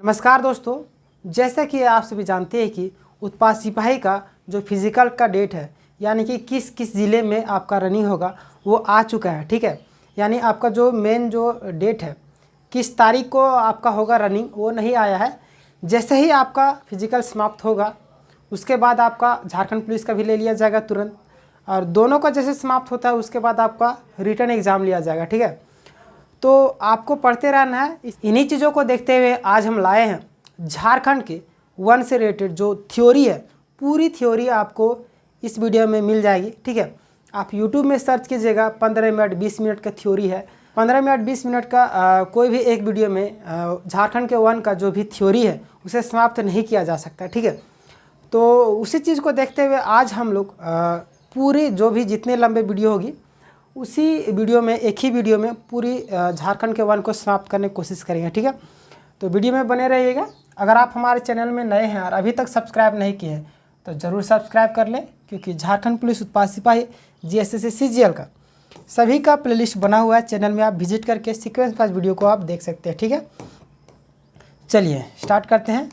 नमस्कार दोस्तों, जैसा कि आप सभी जानते हैं कि उत्पाद सिपाही का जो फिज़िकल का डेट है, यानी कि किस किस ज़िले में आपका रनिंग होगा वो आ चुका है। ठीक है, यानी आपका जो मेन जो डेट है, किस तारीख को आपका होगा रनिंग, वो नहीं आया है। जैसे ही आपका फिज़िकल समाप्त होगा उसके बाद आपका झारखंड पुलिस का भी ले लिया जाएगा तुरंत, और दोनों का जैसे समाप्त होता है उसके बाद आपका रिटर्न एग्ज़ाम लिया जाएगा। ठीक है, तो आपको पढ़ते रहना है। इन्हीं चीज़ों को देखते हुए आज हम लाए हैं झारखंड के वन से रिलेटेड जो थ्योरी है, पूरी थ्योरी आपको इस वीडियो में मिल जाएगी। ठीक है, आप YouTube में सर्च कीजिएगा, 15 मिनट 20 मिनट का थ्योरी है। 15 मिनट 20 मिनट का कोई भी एक वीडियो में झारखंड के वन का जो भी थ्योरी है उसे समाप्त नहीं किया जा सकता। ठीक है, तो उसी चीज़ को देखते हुए आज हम लोग पूरी जो भी जितने लंबे वीडियो होगी उसी वीडियो में, एक ही वीडियो में पूरी झारखंड के वन को समाप्त करने की कोशिश करेंगे। ठीक है, तो वीडियो में बने रहिएगा। अगर आप हमारे चैनल में नए हैं और अभी तक सब्सक्राइब नहीं किए हैं तो ज़रूर सब्सक्राइब कर लें, क्योंकि झारखंड पुलिस उत्पाद सिपाही GSS CGL का सभी का प्लेलिस्ट बना हुआ है चैनल में। आप विजिट करके सीक्वेंस वाइज वीडियो को आप देख सकते हैं। ठीक है, चलिए स्टार्ट करते हैं।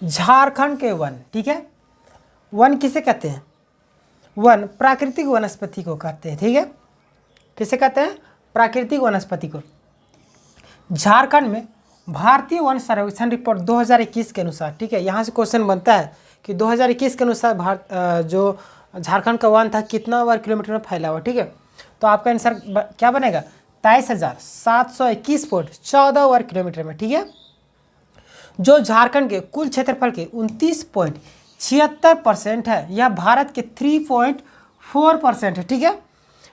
झारखंड के वन, ठीक है, वन किसे कहते हैं? वन प्राकृतिक वनस्पति को कहते हैं। ठीक है, किसे कहते हैं? प्राकृतिक वनस्पति को। झारखंड में भारतीय वन सर्वेक्षण रिपोर्ट 2021 के अनुसार, ठीक है, यहाँ से क्वेश्चन बनता है कि 2021 के अनुसार जो झारखंड का वन था कितना वर्ग किलोमीटर में फैला हुआ। ठीक है, तो आपका आंसर क्या बनेगा? 23,721.14 वर्ग किलोमीटर में। ठीक है, जो झारखंड के कुल क्षेत्रफल के 29.76% है, यह भारत के 3.4% है। ठीक है,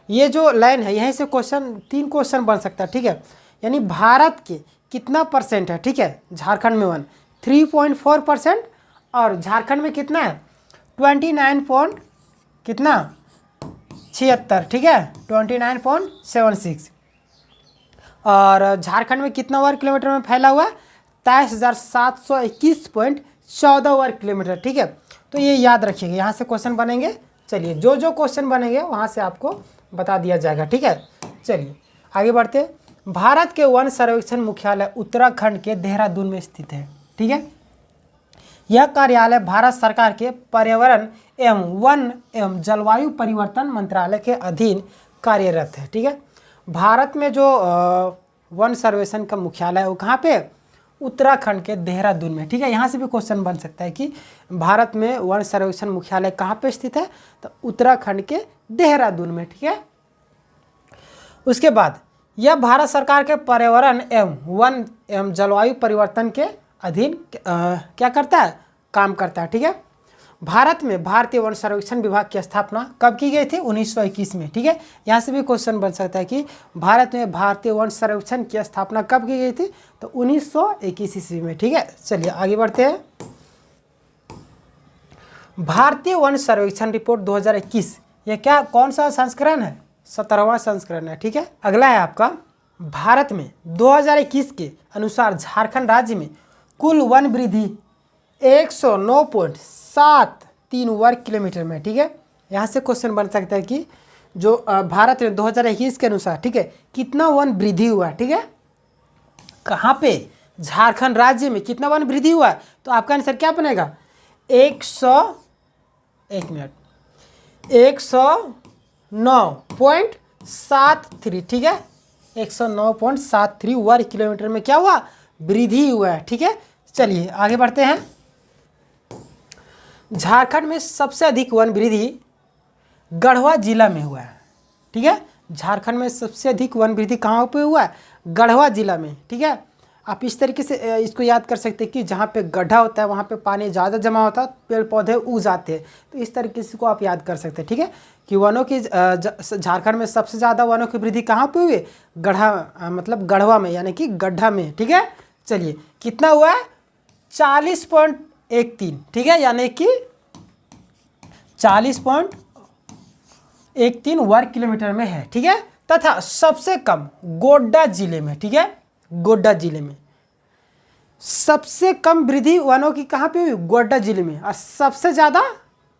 ये जो लाइन है यहीं से क्वेश्चन 3 क्वेश्चन बन सकता है। ठीक है, यानी भारत के कितना परसेंट है? ठीक है, झारखंड में वन 3.4% और झारखंड में कितना है? 29 कितना 76। ठीक है, 29.76। और झारखंड में कितना वर्ग किलोमीटर में फैला हुआ है? 23,721.14 वर्ग किलोमीटर। ठीक है, तो ये याद रखिएगा, यहाँ से क्वेश्चन बनेंगे। चलिए जो जो क्वेश्चन बनेंगे वहाँ से आपको बता दिया जाएगा। ठीक है, चलिए आगे बढ़ते। भारत के वन सर्वेक्षण मुख्यालय उत्तराखंड के देहरादून में स्थित है। ठीक है, यह कार्यालय भारत सरकार के पर्यावरण एवं वन एवं जलवायु परिवर्तन मंत्रालय के अधीन कार्यरत है। ठीक है, भारत में जो वन सर्वेक्षण का मुख्यालय है वो कहाँ पे? उत्तराखंड के देहरादून में। ठीक है, यहाँ से भी क्वेश्चन बन सकता है कि भारत में वन सर्वेक्षण मुख्यालय कहाँ पे स्थित है? तो उत्तराखंड के देहरादून में। ठीक है, उसके बाद यह भारत सरकार के पर्यावरण एवं वन एवं जलवायु परिवर्तन के अधीन क्या करता है? काम करता है। ठीक है, भारत में भारतीय वन सर्वेक्षण विभाग की स्थापना कब की गई थी? 1921 में। ठीक है, यहाँ से भी क्वेश्चन बन सकता है कि भारत में भारतीय वन सर्वेक्षण की स्थापना कब की गई थी? तो 1921 ईस्वी में। ठीक है, चलिए आगे बढ़ते हैं। भारतीय वन सर्वेक्षण रिपोर्ट 2021, ये क्या कौन सा संस्करण है? 17वां संस्करण है। ठीक है, अगला है आपका, भारत में 2021 के अनुसार झारखंड राज्य में कुल वन वृद्धि 109.73 वर्ग किलोमीटर में। ठीक है, यहाँ से क्वेश्चन बन सकता है कि जो भारत में 2021 के अनुसार, ठीक है, कितना वन वृद्धि हुआ? ठीक है, कहाँ पे? झारखंड राज्य में कितना वन वृद्धि हुआ? तो आपका आंसर क्या बनेगा? 109.73। ठीक है, 109.73 वर्ग किलोमीटर में क्या हुआ? वृद्धि हुआ है। ठीक है, चलिए आगे बढ़ते हैं। झारखंड में सबसे अधिक वन वृद्धि गढ़वा जिला में हुआ है। ठीक है, झारखंड में सबसे अधिक वन वृद्धि कहाँ पे हुआ है? गढ़वा जिला में। ठीक है, आप इस तरीके से इसको याद कर सकते हैं कि जहाँ पे गड्ढा होता है वहाँ पे पानी ज़्यादा जमा होता है, पेड़ पौधे उग जाते हैं। तो इस तरीके से इसको आप याद कर सकते हैं। ठीक है, कि वनों की झारखंड में सबसे ज़्यादा वनों की वृद्धि कहाँ पे हुई? मतलब गढ़वा में, यानी कि गड्ढा में। ठीक है, चलिए कितना हुआ है? 40.13। ठीक है, यानी कि 40.13 वर्ग किलोमीटर में है। ठीक है, तथा सबसे कम गोड्डा जिले में। ठीक है, गोड्डा जिले में सबसे कम वृद्धि वनों की कहाँ पे हुई? गोड्डा जिले में। और सबसे ज़्यादा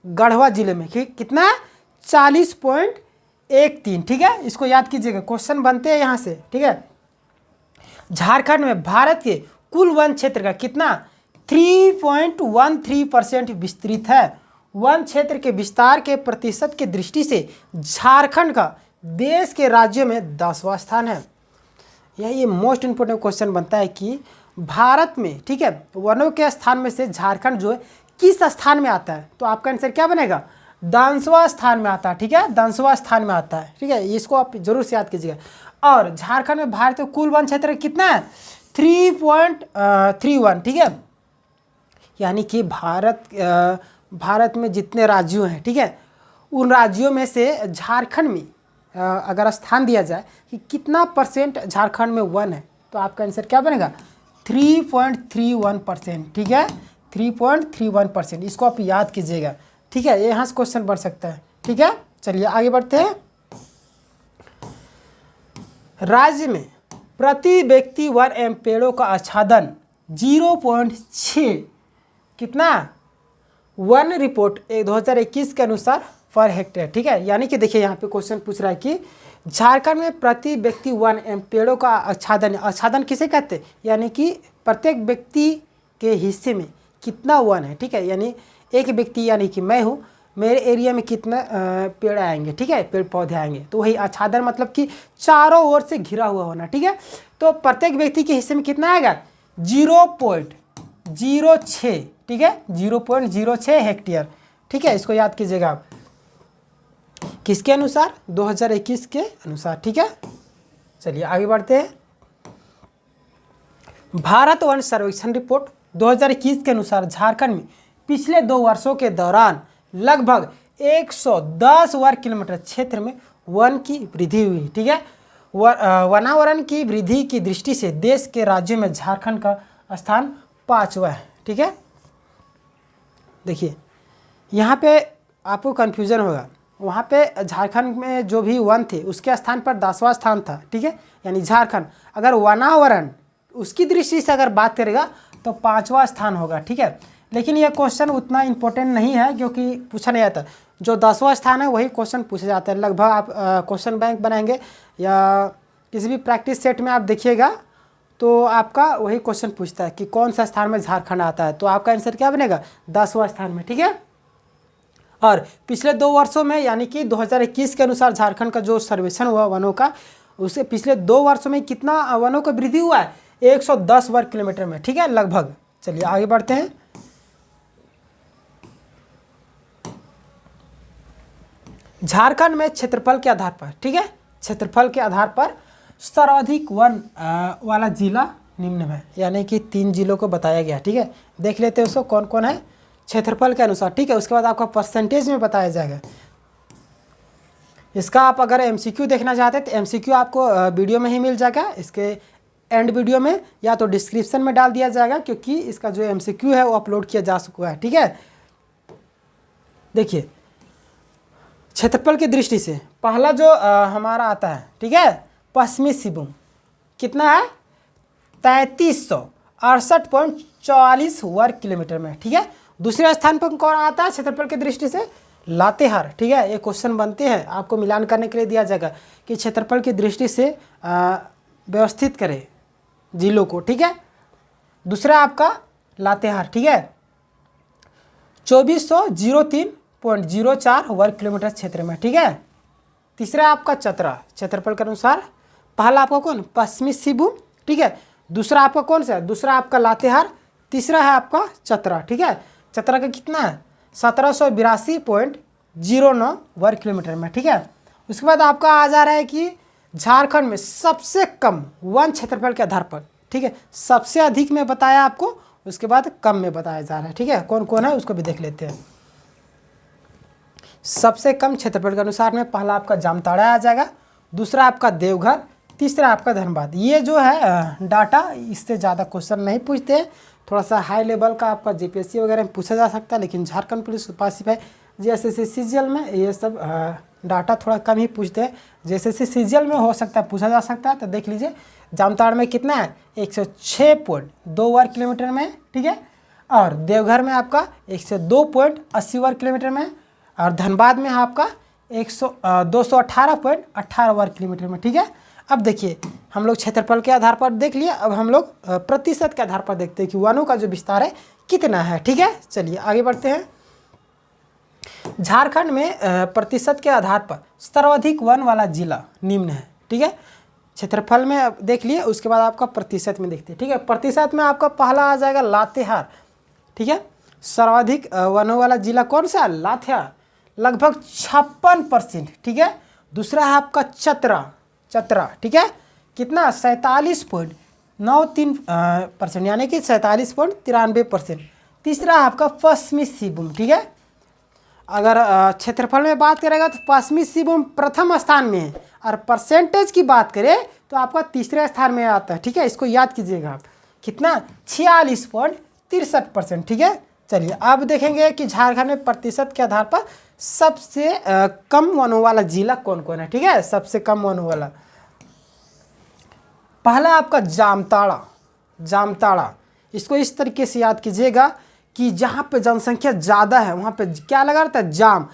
गढ़वा जिले में। कितना है? 40.13। ठीक है, इसको याद कीजिएगा, क्वेश्चन बनते हैं यहाँ से। ठीक है, झारखंड में भारत के कुल वन क्षेत्र का कितना 3.13% विस्तृत है। वन क्षेत्र के विस्तार के प्रतिशत की दृष्टि से झारखंड का देश के राज्यों में 10वां स्थान है। ये मोस्ट इंपोर्टेंट क्वेश्चन बनता है कि भारत में, ठीक है, वनों के स्थान में से झारखंड जो है किस स्थान में आता है। तो आपका आंसर क्या बनेगा, 10वां स्थान में आता है। ठीक है, 10वां स्थान में आता है। ठीक है, इसको आप जरूर से याद कीजिएगा। और झारखंड में भारत में कुल वन क्षेत्र कितना है 3.31। ठीक है, यानी कि भारत में जितने राज्यों हैं, ठीक है, उन राज्यों में से झारखंड में अगर स्थान दिया जाए कि कितना परसेंट झारखंड में वन है, तो आपका आंसर क्या बनेगा 3.31%। ठीक है, 3.31%। इसको आप याद कीजिएगा। ठीक है, यहाँ से क्वेश्चन बन सकता है। ठीक है, चलिए आगे बढ़ते हैं। राज्य में प्रति व्यक्ति वन एवं पेड़ों का आच्छादन 0.6 कितना वन रिपोर्ट 2021 के अनुसार पर हेक्टेयर। ठीक है, यानी कि देखिए यहाँ पे क्वेश्चन पूछ रहा है कि झारखंड में प्रति व्यक्ति वन एवं पेड़ों का आच्छादन किसे कहते हैं, यानी कि प्रत्येक व्यक्ति के हिस्से में कितना वन है। ठीक है, यानी एक व्यक्ति यानी कि मैं हूँ, मेरे एरिया में कितना पेड़ आएंगे। ठीक है, पेड़ पौधे आएंगे, तो वही आच्छादन मतलब कि चारों ओर से घिरा हुआ होना। ठीक है, तो प्रत्येक व्यक्ति के हिस्से में कितना आएगा 0.06। ठीक है, 0.06 हेक्टेयर। ठीक है, इसको याद कीजिएगा आप, किसके अनुसार 2021 के अनुसार। ठीक है, चलिए आगे बढ़ते हैं। भारत वन सर्वेक्षण रिपोर्ट 2021 के अनुसार झारखंड में पिछले 2 वर्षों के दौरान लगभग 110 वर्ग किलोमीटर क्षेत्र में वन की वृद्धि हुई। ठीक है, वनावरण की वृद्धि की दृष्टि से देश के राज्यों में झारखंड का स्थान 5वां है। ठीक है, देखिए यहाँ पे आपको कन्फ्यूज़न होगा, वहाँ पे झारखंड में जो भी वन थे उसके स्थान पर 10वां स्थान था। ठीक है, यानी झारखंड अगर वनावरण उसकी दृष्टि से अगर बात करेगा तो 5वां स्थान होगा। ठीक है, लेकिन यह क्वेश्चन उतना इम्पोर्टेंट नहीं है क्योंकि पूछा नहीं जाता। जो 10वां स्थान है वही क्वेश्चन पूछे जाते हैं। लगभग आप क्वेश्चन बैंक बनाएंगे या किसी भी प्रैक्टिस सेट में आप देखिएगा तो आपका वही क्वेश्चन पूछता है कि कौन सा स्थान में झारखंड आता है, तो आपका आंसर क्या बनेगा 10वां स्थान में। ठीक है, और पिछले 2 वर्षों में यानी कि 2021 के अनुसार झारखंड का जो सर्वेक्षण हुआ वनों का, उसे पिछले 2 वर्षों में कितना वनों का वृद्धि हुआ है 110 वर्ग किलोमीटर में। ठीक है, लगभग। चलिए आगे बढ़ते हैं। झारखंड में क्षेत्रफल के आधार पर, ठीक है, क्षेत्रफल के आधार पर सर्वाधिक वन वाला जिला निम्न में, यानी कि 3 जिलों को बताया गया। ठीक है, देख लेते हैं उसको कौन कौन है क्षेत्रफल के अनुसार। ठीक है, उसके बाद आपका परसेंटेज में बताया जाएगा। इसका आप अगर एमसीक्यू देखना चाहते हैं तो एमसीक्यू आपको वीडियो में ही मिल जाएगा, इसके एंड वीडियो में या तो डिस्क्रिप्शन में डाल दिया जाएगा, क्योंकि इसका जो एमसीक्यू है वो अपलोड किया जा चुका है। ठीक है, देखिए क्षेत्रफल की दृष्टि से पहला जो हमारा आता है, ठीक है, पश्चिमी सिंहभूम कितना है 3368.44 वर्ग किलोमीटर में। ठीक है, दूसरे स्थान पर कौन आता है क्षेत्रफल की दृष्टि से लातेहार। ठीक है, ये क्वेश्चन बनते हैं, आपको मिलान करने के लिए दिया जाएगा कि क्षेत्रफल की दृष्टि से व्यवस्थित करें जिलों को। ठीक है, दूसरा आपका लातेहार। ठीक है, 2403.04 वर्ग किलोमीटर क्षेत्र में। ठीक है, तीसरा आपका चतरा क्षेत्रफल के अनुसार, पहला आपका कौन पश्चिमी सिंहभूम। ठीक है, दूसरा आपका कौन सा है, दूसरा आपका लातेहार, तीसरा है आपका चतरा। ठीक है, चतरा का कितना है 1782.09 वर्ग किलोमीटर में। ठीक है, उसके बाद आपका आ जा रहा है कि झारखंड में सबसे कम वन क्षेत्रफल के आधार पर। ठीक है, सबसे अधिक में बताया आपको, उसके बाद कम में बताया जा रहा है। ठीक है, कौन कौन है उसको भी देख लेते हैं। सबसे कम क्षेत्रफल के अनुसार में पहला आपका जामताड़ा आ जाएगा, दूसरा आपका देवघर, तीसरा आपका धनबाद। ये जो है डाटा, इससे ज़्यादा क्वेश्चन नहीं पूछते हैं, थोड़ा सा हाई लेवल का आपका जीपीएससी वगैरह में पूछा जा सकता है, लेकिन झारखंड पुलिस उत्पाद सिपाही जेएसएससी सीजीएल में ये सब डाटा थोड़ा कम ही पूछते हैं। जेएसएससी सीजीएल में हो सकता है पूछा जा सकता है, तो देख लीजिए जामताड़ में कितना है 106.2 वर्ग किलोमीटर में। ठीक है, और देवघर में आपका 102.80 वर्ग किलोमीटर में, और धनबाद में आपका 218.18 वर्ग किलोमीटर में। ठीक है, अब देखिए हम लोग क्षेत्रफल के आधार पर देख लिए, अब हम लोग प्रतिशत के आधार पर देखते हैं कि वनों का जो विस्तार है कितना है। ठीक है, चलिए आगे बढ़ते हैं। झारखंड में प्रतिशत के आधार पर सर्वाधिक वन वाला जिला निम्न है। ठीक है, क्षेत्रफल में देख लिए, उसके बाद आपका प्रतिशत में देखते हैं। ठीक है, प्रतिशत में आपका पहला आ जाएगा लातेहार। ठीक है, सर्वाधिक वनों वाला जिला कौन सा? लातेहार, लगभग 56%। ठीक है, दूसरा है आपका चतरा। ठीक है, कितना? 47.93%, यानी कि 47.93%। तीसरा है आपका पश्चिमी सिंहभूम। ठीक है, अगर क्षेत्रफल में बात करेगा तो पश्चिमी सिंहभूम प्रथम स्थान में है, और परसेंटेज की बात करें तो आपका तीसरे स्थान में आता है। ठीक है, इसको याद कीजिएगा आप। कितना? 46.63%। ठीक है, चलिए अब देखेंगे कि झारखंड में प्रतिशत के आधार पर सबसे कम वनों वाला जिला कौन कौन है। ठीक है, सबसे कम वनों वाला, पहला आपका जामताड़ा। इसको इस तरीके से याद कीजिएगा कि जहाँ पे जनसंख्या ज़्यादा है वहाँ पे क्या लगा रहता है? जाम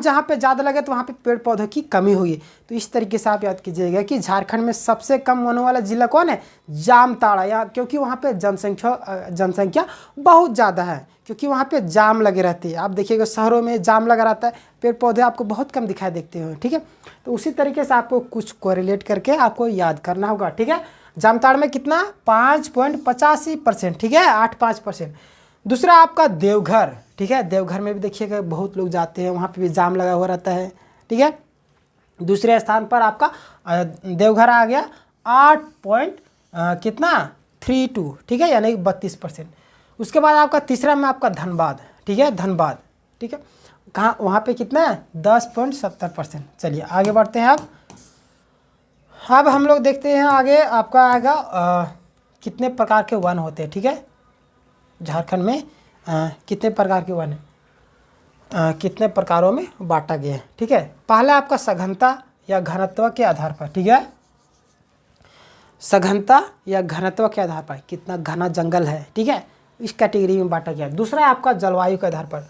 जहाँ पे ज़्यादा लगे तो वहाँ पे पेड़ पौधों की कमी हुई। तो इस तरीके से आप याद कीजिएगा कि झारखंड में सबसे कम वनों वाला जिला कौन है? जामताड़ा, या क्योंकि वहाँ पे जनसंख्या बहुत ज़्यादा है, क्योंकि वहाँ पे जाम लगे रहते हैं। आप देखिएगा शहरों में जाम लगा रहता है, पेड़ पौधे आपको बहुत कम दिखाई देते हैं। ठीक है, तो उसी तरीके से आपको कुछ कोरिलेट करके आपको याद करना होगा। ठीक है, जामताड़ा में कितना? 5.85%। ठीक है, 8.5%। दूसरा आपका देवघर। ठीक है, देवघर में भी देखिएगा बहुत लोग जाते हैं, वहाँ पे भी जाम लगा हुआ रहता है। ठीक है, दूसरे स्थान पर आपका देवघर आ गया 8.32। ठीक है, यानी 32%। उसके बाद आपका तीसरा में आपका धनबाद। ठीक है, धनबाद। ठीक है, कहाँ? वहाँ पे कितना है? 10.70%। चलिए आगे बढ़ते हैं। अब हम लोग देखते हैं आगे आपका आएगा कितने प्रकार के वन होते हैं। ठीक है, झारखंड में कितने प्रकार के वन हैं, कितने प्रकारों में बांटा गया है। ठीक है, पहला आपका सघनता या घनत्व के आधार पर। ठीक है, सघनता या घनत्व के आधार पर कितना घना जंगल है। ठीक है, इस कैटेगरी में बांटा गया। दूसरा है आपका जलवायु के आधार पर,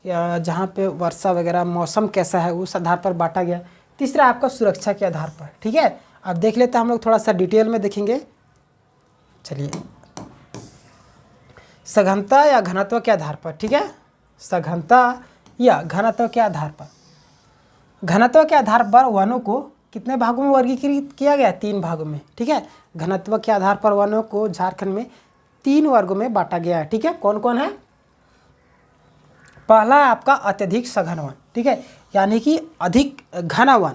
या जहाँ पे वर्षा वगैरह मौसम कैसा है उस आधार पर बांटा गया। तीसरा आपका सुरक्षा के आधार पर। ठीक है, अब देख लेते हैं हम लोग, थोड़ा सा डिटेल में देखेंगे। चलिए, सघनता या घनत्व के आधार पर। ठीक है, सघनता या घनत्व के आधार पर। घनत्व के आधार पर वनों को कितने भागों में वर्गीकृत किया गया? 3 भागों में। ठीक है, घनत्व के आधार पर वनों को झारखंड में 3 वर्गों में बांटा गया है। ठीक है, कौन कौन है? पहला है आपका अत्यधिक सघन वन। ठीक है, यानी कि अधिक घना वन।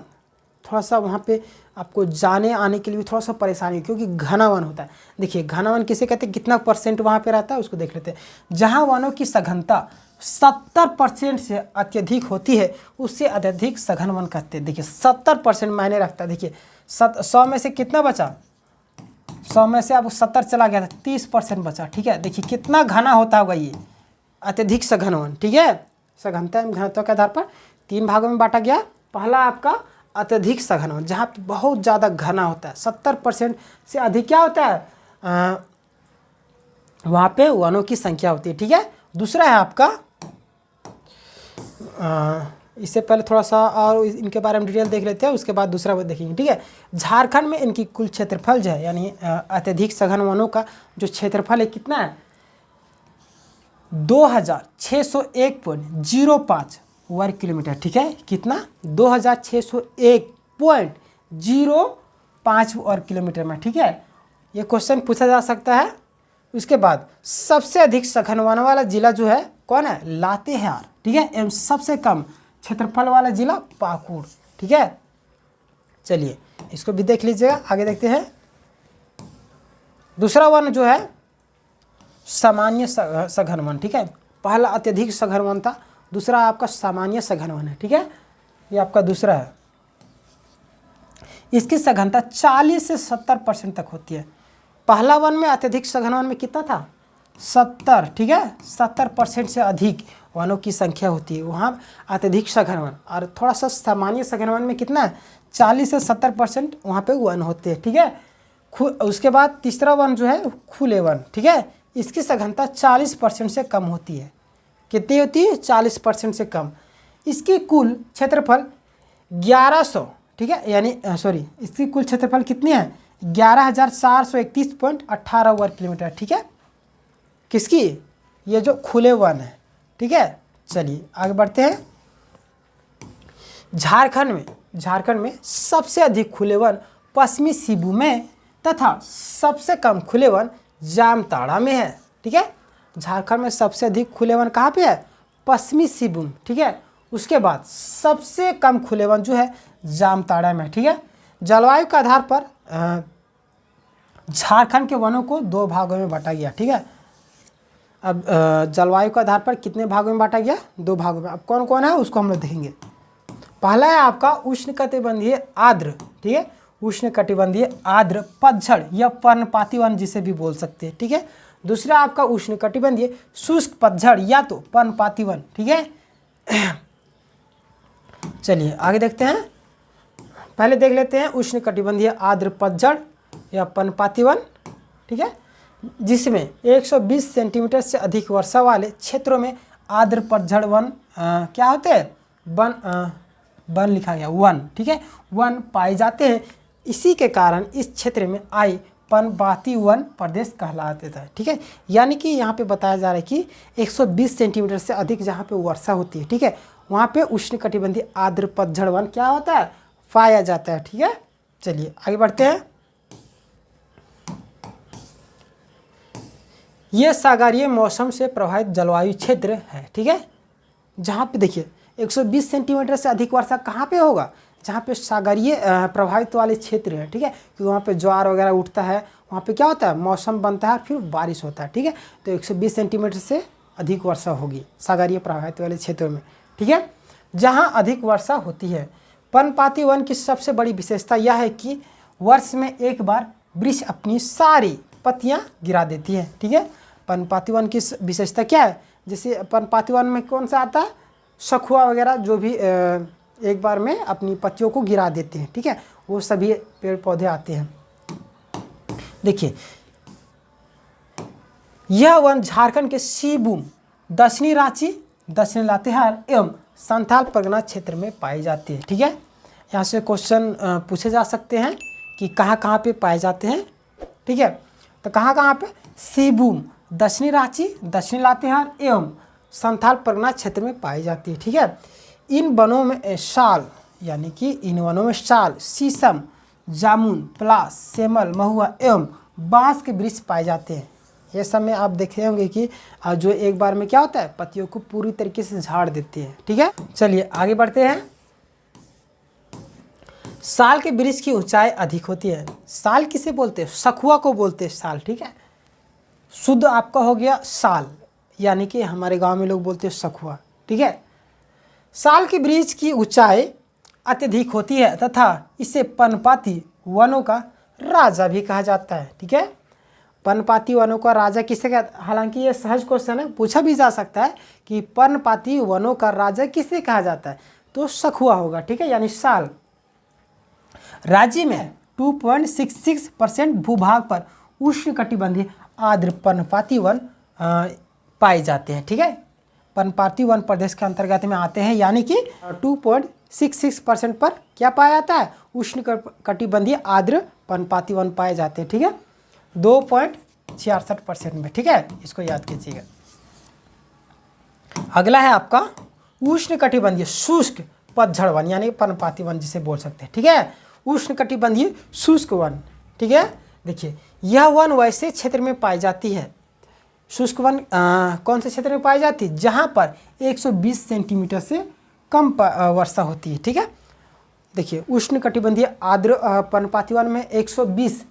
थोड़ा सा वहाँ पे आपको जाने आने के लिए भी थोड़ा सा परेशानी है, क्योंकि घना वन होता है। देखिए घना वन किसे कहते हैं, कितना % वहाँ पे रहता है उसको देख लेते हैं। जहाँ वनों की सघनता 70% से अत्यधिक होती है उससे अत्यधिक सघन वन कहते हैं। देखिए 70% मायने रखता है। देखिए 100 में से कितना बचा? 100 में से अब 70 चला गया था, 30% बचा। ठीक है, देखिए कितना घना होता होगा ये अत्यधिक सघन वन। ठीक है, सघनता एवं घनत्व के आधार पर 3 भागों में बांटा गया। पहला आपका अत्यधिक सघन वन, जहाँ पे बहुत ज़्यादा घना होता है, 70% से अधिक क्या होता है, वहाँ पे वनों की संख्या होती है। ठीक है, दूसरा है आपका इससे पहले थोड़ा सा और इनके बारे में डिटेल देख लेते हैं, उसके बाद दूसरा देखेंगे। ठीक है, झारखंड में इनकी कुल क्षेत्रफल जो है, यानी अत्यधिक सघन वनों का जो क्षेत्रफल है कितना है? 2601.05 वर्ग किलोमीटर। ठीक है, कितना? 2601.05 वर्ग किलोमीटर में। ठीक है, ये क्वेश्चन पूछा जा सकता है। उसके बाद सबसे अधिक सघन वन वाला जिला जो है कौन है? लातेहार। ठीक है, एवं सबसे कम क्षेत्रफल वाला जिला पाकुड़। ठीक है, चलिए इसको भी देख लीजिएगा। आगे देखते हैं। दूसरा वन जो है सामान्य सघन वन। ठीक है, पहला अत्यधिक सघन वन था, दूसरा आपका सामान्य सघन वन है। ठीक है, ये आपका दूसरा है। इसकी सघनता 40 से 70% तक होती है। पहला वन में अत्यधिक सघन वन में कितना था? 70। ठीक है, 70% से अधिक वनों की संख्या होती है वहाँ अत्यधिक सघन वन। और थोड़ा सा सामान्य सघन वन में कितना है? 40 से 70% वहाँ पे वन होते हैं। ठीक है, उसके बाद तीसरा वन जो है खुले वन। ठीक है, इसकी सघनता 40% से कम होती है। कितनी होती है? 40% से कम। इसकी कुल क्षेत्रफल 1100। ठीक है, यानी सॉरी इसकी कुल क्षेत्रफल कितनी है 11,431.18 वर्ग किलोमीटर, ठीक है। किसकी, ये जो खुले वन है, ठीक है। चलिए आगे बढ़ते हैं। झारखंड में सबसे अधिक खुले वन पश्चिमी सिबू में तथा सबसे कम खुले वन जामताड़ा में है, ठीक है। झारखंड में सबसे अधिक खुले वन कहाँ पे है, पश्चिमी सिबू, ठीक है। उसके बाद सबसे कम खुले वन जो है जामताड़ा में, ठीक है। जलवायु के आधार पर झारखंड के वनों को 2 भागों में बांटा गया, ठीक है। अब जलवायु के आधार पर कितने भागों में बांटा गया, 2 भागों में। अब कौन कौन है उसको हम लोग देखेंगे। पहला है आपका उष्णकटिबंधीय आर्द्र, ठीक है, उष्णकटिबंधीय आर्द्र पतझड़ या पर्णपाती वन जिसे भी बोल सकते हैं, ठीक है। दूसरा आपका उष्णकटिबंधीय शुष्क पतझड़ या तो पर्णपाती वन, ठीक है। चलिए आगे देखते हैं। पहले देख लेते हैं उष्णकटिबंधीय आर्द्र पतझड़ या पर्णपाती वन, ठीक है, जिसमें 120 सेंटीमीटर से अधिक वर्षा वाले क्षेत्रों में आर्द्र पतझड़ वन क्या होते हैं, वन लिखा गया वन, ठीक है, वन पाए जाते हैं। इसी के कारण इस क्षेत्र में आए पर्णपाती वन प्रदेश कहलाते थे, ठीक है। यानी कि यहाँ पे बताया जा रहा है कि 120 सेंटीमीटर से अधिक जहाँ पे वर्षा होती है, ठीक है, वहाँ पे उष्णकटिबंधीय आर्द्र पतझड़ वन क्या होता है, पाया जाता है, ठीक है। चलिए आगे बढ़ते हैं। ये सागरीय मौसम से प्रभावित जलवायु क्षेत्र है, ठीक है। जहाँ पे देखिए 120 सेंटीमीटर से अधिक वर्षा कहाँ पे होगा, जहाँ पे सागरीय प्रभावित वाले क्षेत्र है, ठीक है, क्योंकि वहाँ पे ज्वार वगैरह उठता है, वहाँ पे क्या होता है, मौसम बनता है, फिर बारिश होता है, ठीक है। तो 120 सेंटीमीटर से अधिक वर्षा होगी सागरीय प्रभावित वाले क्षेत्रों में, ठीक है, जहाँ अधिक वर्षा होती है। पर्णपाती वन की सबसे बड़ी विशेषता यह है कि वर्ष में एक बार वृक्ष अपनी सारी पत्तियाँ गिरा देती है, ठीक है। पर्णपाती वन की विशेषता क्या है, जैसे पर्णपाती वन में कौन सा आता है, सखुआ वगैरह जो भी एक बार में अपनी पत्तियों को गिरा देते हैं, ठीक है, वो सभी पेड़ पौधे आते हैं। देखिए यह वन झारखंड के सिबूम, दक्षिणी रांची, दक्षिणी लातेहार एवं संथाल परगना क्षेत्र में पाई जाती है, ठीक है। यहाँ से क्वेश्चन पूछे जा सकते हैं कि कहाँ कहाँ पे पाए जाते हैं, ठीक है। तो कहाँ कहाँ पे, सिबूम, दक्षिणी रांची, दक्षिणी लातेहार एवं संथाल परगना क्षेत्र में पाई जाती है, ठीक है। इन वनों में साल, यानी कि इन वनों में साल, शीशम, जामुन, पलास, सेमल, महुआ एवं बांस के वृक्ष पाए जाते हैं। ये सब में आप देखे होंगे कि जो एक बार में क्या होता है, पत्तियों को पूरी तरीके से झाड़ देते हैं, ठीक है। चलिए आगे बढ़ते हैं। साल के वृक्ष की ऊंचाई अधिक होती है। साल किसे बोलते हैं, सखुआ को बोलते हैं साल, ठीक है। शुद्ध आपका हो गया साल, यानी कि हमारे गांव में लोग बोलते हैं सखुआ, ठीक है। साल के वृक्ष की ऊंचाई अत्यधिक होती है तथा इसे पर्णपाती वनों का राजा भी कहा जाता है, ठीक है। पर्णपाती वनों का राजा किसे कहते हैं, हालांकि ये सहज क्वेश्चन है, पूछा भी जा सकता है कि पर्णपाती वनों का राजा किसे कहा जाता है, तो सखुआ होगा, ठीक है, यानी साल। राज्य में 2.66% भूभाग पर उष्णकटिबंधीय आर्द्र पर्णपाती वन पाए जाते हैं, ठीक है। पर्णपाती वन प्रदेश के अंतर्गत में आते हैं, यानी कि 2.66% पर क्या पाया जाता है, उष्णकटिबंधीय आर्द्र पर्णपाती वन पाए जाते हैं, ठीक है। 2.66% में, ठीक है, इसको याद कीजिएगा। अगला है आपका उष्णकटिबंधीय शुष्क पतझड़ वन, यानी पर्णपाती वन जिसे बोल सकते हैं, ठीक है। उष्णकटिबंधीय शुष्क वन, ठीक है। देखिए यह वन वैसे क्षेत्र में पाई जाती है, शुष्क वन कौन से क्षेत्र में पाई जाती है, जहाँ पर 120 सेंटीमीटर से कम वर्षा होती है, ठीक है। देखिए उष्णकटिबंधीय आर्द्र पर्णपाती वन में 120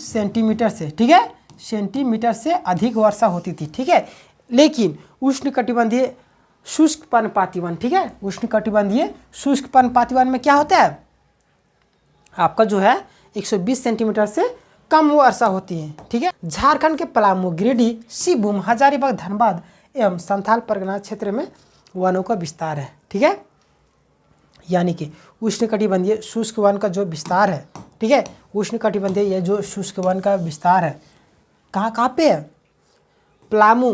सेंटीमीटर से, ठीक है, सेंटीमीटर से अधिक वर्षा होती थी, ठीक है। लेकिन उष्णकटिबंधीय शुष्क पर्णपाती वन, ठीक है, उष्णकटिबंधीय शुष्क पर्णपाती वन में क्या होता है, आपका जो है 120 सेंटीमीटर से कम वर्षा होती है, ठीक है। झारखंड के पलामू, गिरिडीह, सिबूम, हजारीबाग, धनबाद एवं संथाल परगना क्षेत्र में वनों का विस्तार है, ठीक है। यानी कि उष्णकटिबंधीय शुष्क वन का जो विस्तार है, ठीक है, उष्णकटिबंधीय ये जो शुष्क वन का विस्तार है कहाँ कहाँ पे है, पलामू,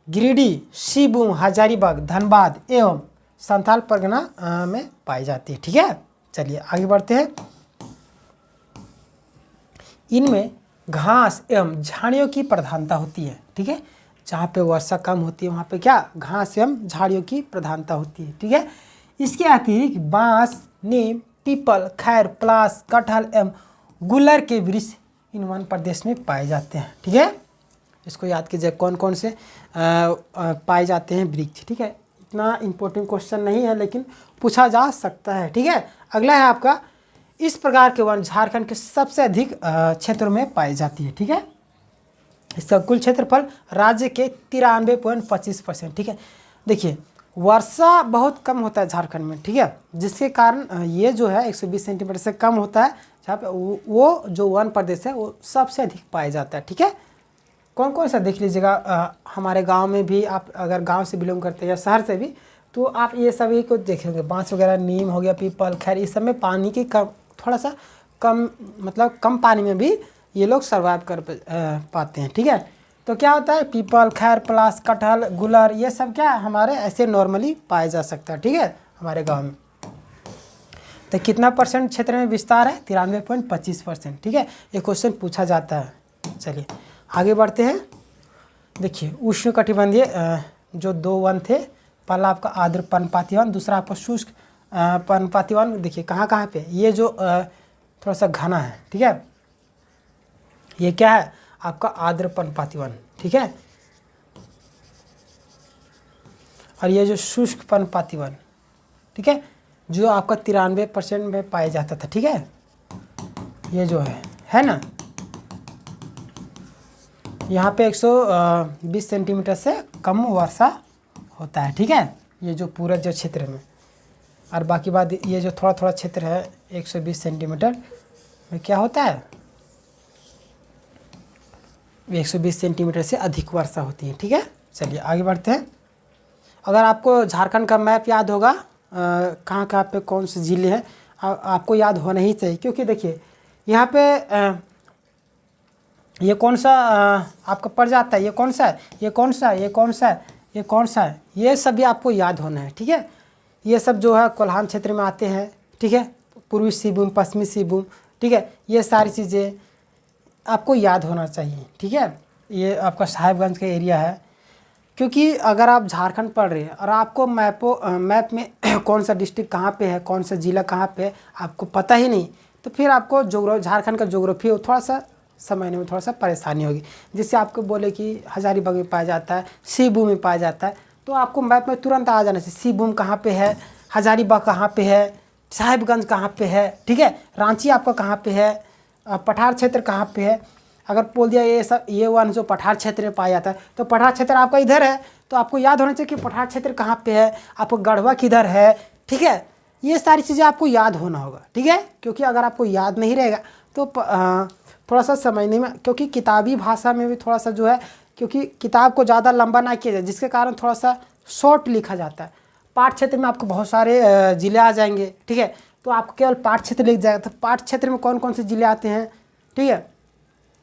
गिरिडीह, सिबूम, हजारीबाग, धनबाद एवं संथाल परगना में पाई जाती है। ठीक है, चलिए आगे बढ़ते हैं। इनमें घास एवं झाड़ियों की प्रधानता होती है। ठीक है, जहाँ पे वर्षा कम होती है वहाँ पे क्या, घास एवं झाड़ियों की प्रधानता होती है। ठीक है, इसके अतिरिक्त बांस, नीम, पीपल, खैर, पलास, कटहल एवं गुलर के वृक्ष इन वन प्रदेश में पाए जाते हैं। ठीक है, इसको याद कीजिए कौन कौन से पाए जाते हैं वृक्ष। ठीक है, इतना इम्पोर्टेंट क्वेश्चन नहीं है लेकिन पूछा जा सकता है। ठीक है, अगला है आपका, इस प्रकार के वन झारखंड के सबसे अधिक क्षेत्रों में पाई जाती है। ठीक है, इसका कुल क्षेत्रफल राज्य के 93.25%। ठीक है, देखिए वर्षा बहुत कम होता है झारखंड में। ठीक है, जिसके कारण ये जो है 120 सेंटीमीटर से कम होता है, जहाँ पे वो जो वन प्रदेश है वो सबसे अधिक पाया जाता है। ठीक है, कौन कौन सा देख लीजिएगा, हमारे गांव में भी आप अगर गांव से बिलोंग करते हैं या शहर से भी तो आप ये सभी को देखेंगे, बांस वगैरह, नीम हो गया, पीपल, खैर, इस सब में पानी की कम, थोड़ा सा कम, मतलब कम पानी में भी ये लोग सर्वाइव कर पाते हैं। ठीक है, तो क्या होता है, पीपल, खैर, पलास, कटहल, गुलर, ये सब क्या हमारे ऐसे नॉर्मली पाया जा सकता है। ठीक है, हमारे गाँव में। तो कितना परसेंट क्षेत्र में विस्तार है, 93.25%। ठीक है, ये क्वेश्चन पूछा जाता है। चलिए आगे बढ़ते हैं। देखिए उष्णकटिबंधीय जो दो वन थे, पहला आपका आर्द्र पर्णपाती वन, दूसरा आपका शुष्क पर्णपाती वन। देखिए कहाँ कहाँ पे, ये जो थोड़ा सा घना है। ठीक है, ये क्या है आपका आर्द्र पर्णपाती वन। ठीक है, और ये जो शुष्क पर्णपाती वन, ठीक है, जो आपका 93% में पाया जाता था। ठीक है, ये जो है ना, यहाँ पे 120 सेंटीमीटर से कम वर्षा होता है। ठीक है, ये जो पूरा जो क्षेत्र में, और बाकी बात ये जो थोड़ा थोड़ा क्षेत्र है 120 सेंटीमीटर में क्या होता है, 120 सेंटीमीटर से अधिक वर्षा होती है। ठीक है, चलिए आगे बढ़ते हैं। अगर आपको झारखंड का मैप याद होगा, कहाँ कहाँ पे कौन से ज़िले हैं, आपको याद होना ही चाहिए, क्योंकि देखिए यहाँ पे ये कौन सा आपका पड़ जाता है, ये कौन सा है, ये कौन सा है, ये कौन सा है, ये कौन सा है, ये सभी आपको याद होना है। ठीक है, ये सब जो है कोल्हान क्षेत्र में आते हैं। ठीक है, पूर्वी सिंहभूम, पश्चिमी सिंहभूम। ठीक है, ये सारी चीज़ें आपको याद होना चाहिए। ठीक है, ये आपका साहिबगंज का एरिया है, क्योंकि अगर आप झारखंड पढ़ रहे हैं और आपको मैप में कौन सा डिस्ट्रिक्ट कहाँ पे है, कौन सा ज़िला कहाँ पे है, आपको पता ही नहीं, तो फिर आपको झारखंड का ज्योग्राफी थोड़ा सा समझने में थोड़ा सा परेशानी होगी। जिससे आपको बोले कि हजारीबाग में पाया जाता है, सिंहभूम में पाया जाता है, तो आपको मैप में तुरंत आ जाना चाहिए सिंहभूम कहाँ पे है, हजारीबाग कहाँ पे है, साहिबगंज कहाँ पे है। ठीक है, रांची आपका कहाँ पे है, पठार क्षेत्र कहाँ पे है। अगर बोल दिया ये वन जो पठार क्षेत्र में पाया जाता है, तो पठार क्षेत्र आपका इधर है, तो आपको याद होना चाहिए कि पठार क्षेत्र कहाँ पे है, आपको गढ़वा किधर है। ठीक है, ये सारी चीज़ें आपको याद होना होगा। ठीक है, क्योंकि अगर आपको याद नहीं रहेगा तो थोड़ा सा समझने में, क्योंकि किताबी भाषा में भी थोड़ा सा जो है, क्योंकि किताब को ज़्यादा लंबा ना किया जाए, जिसके कारण थोड़ा सा शॉर्ट लिखा जाता है। पाठ क्षेत्र में आपको बहुत सारे ज़िले आ जाएंगे। ठीक है, तो आपको केवल पाठ क्षेत्र लिख जाएगा, तो पाठ क्षेत्र में कौन कौन से ज़िले आते हैं। ठीक है,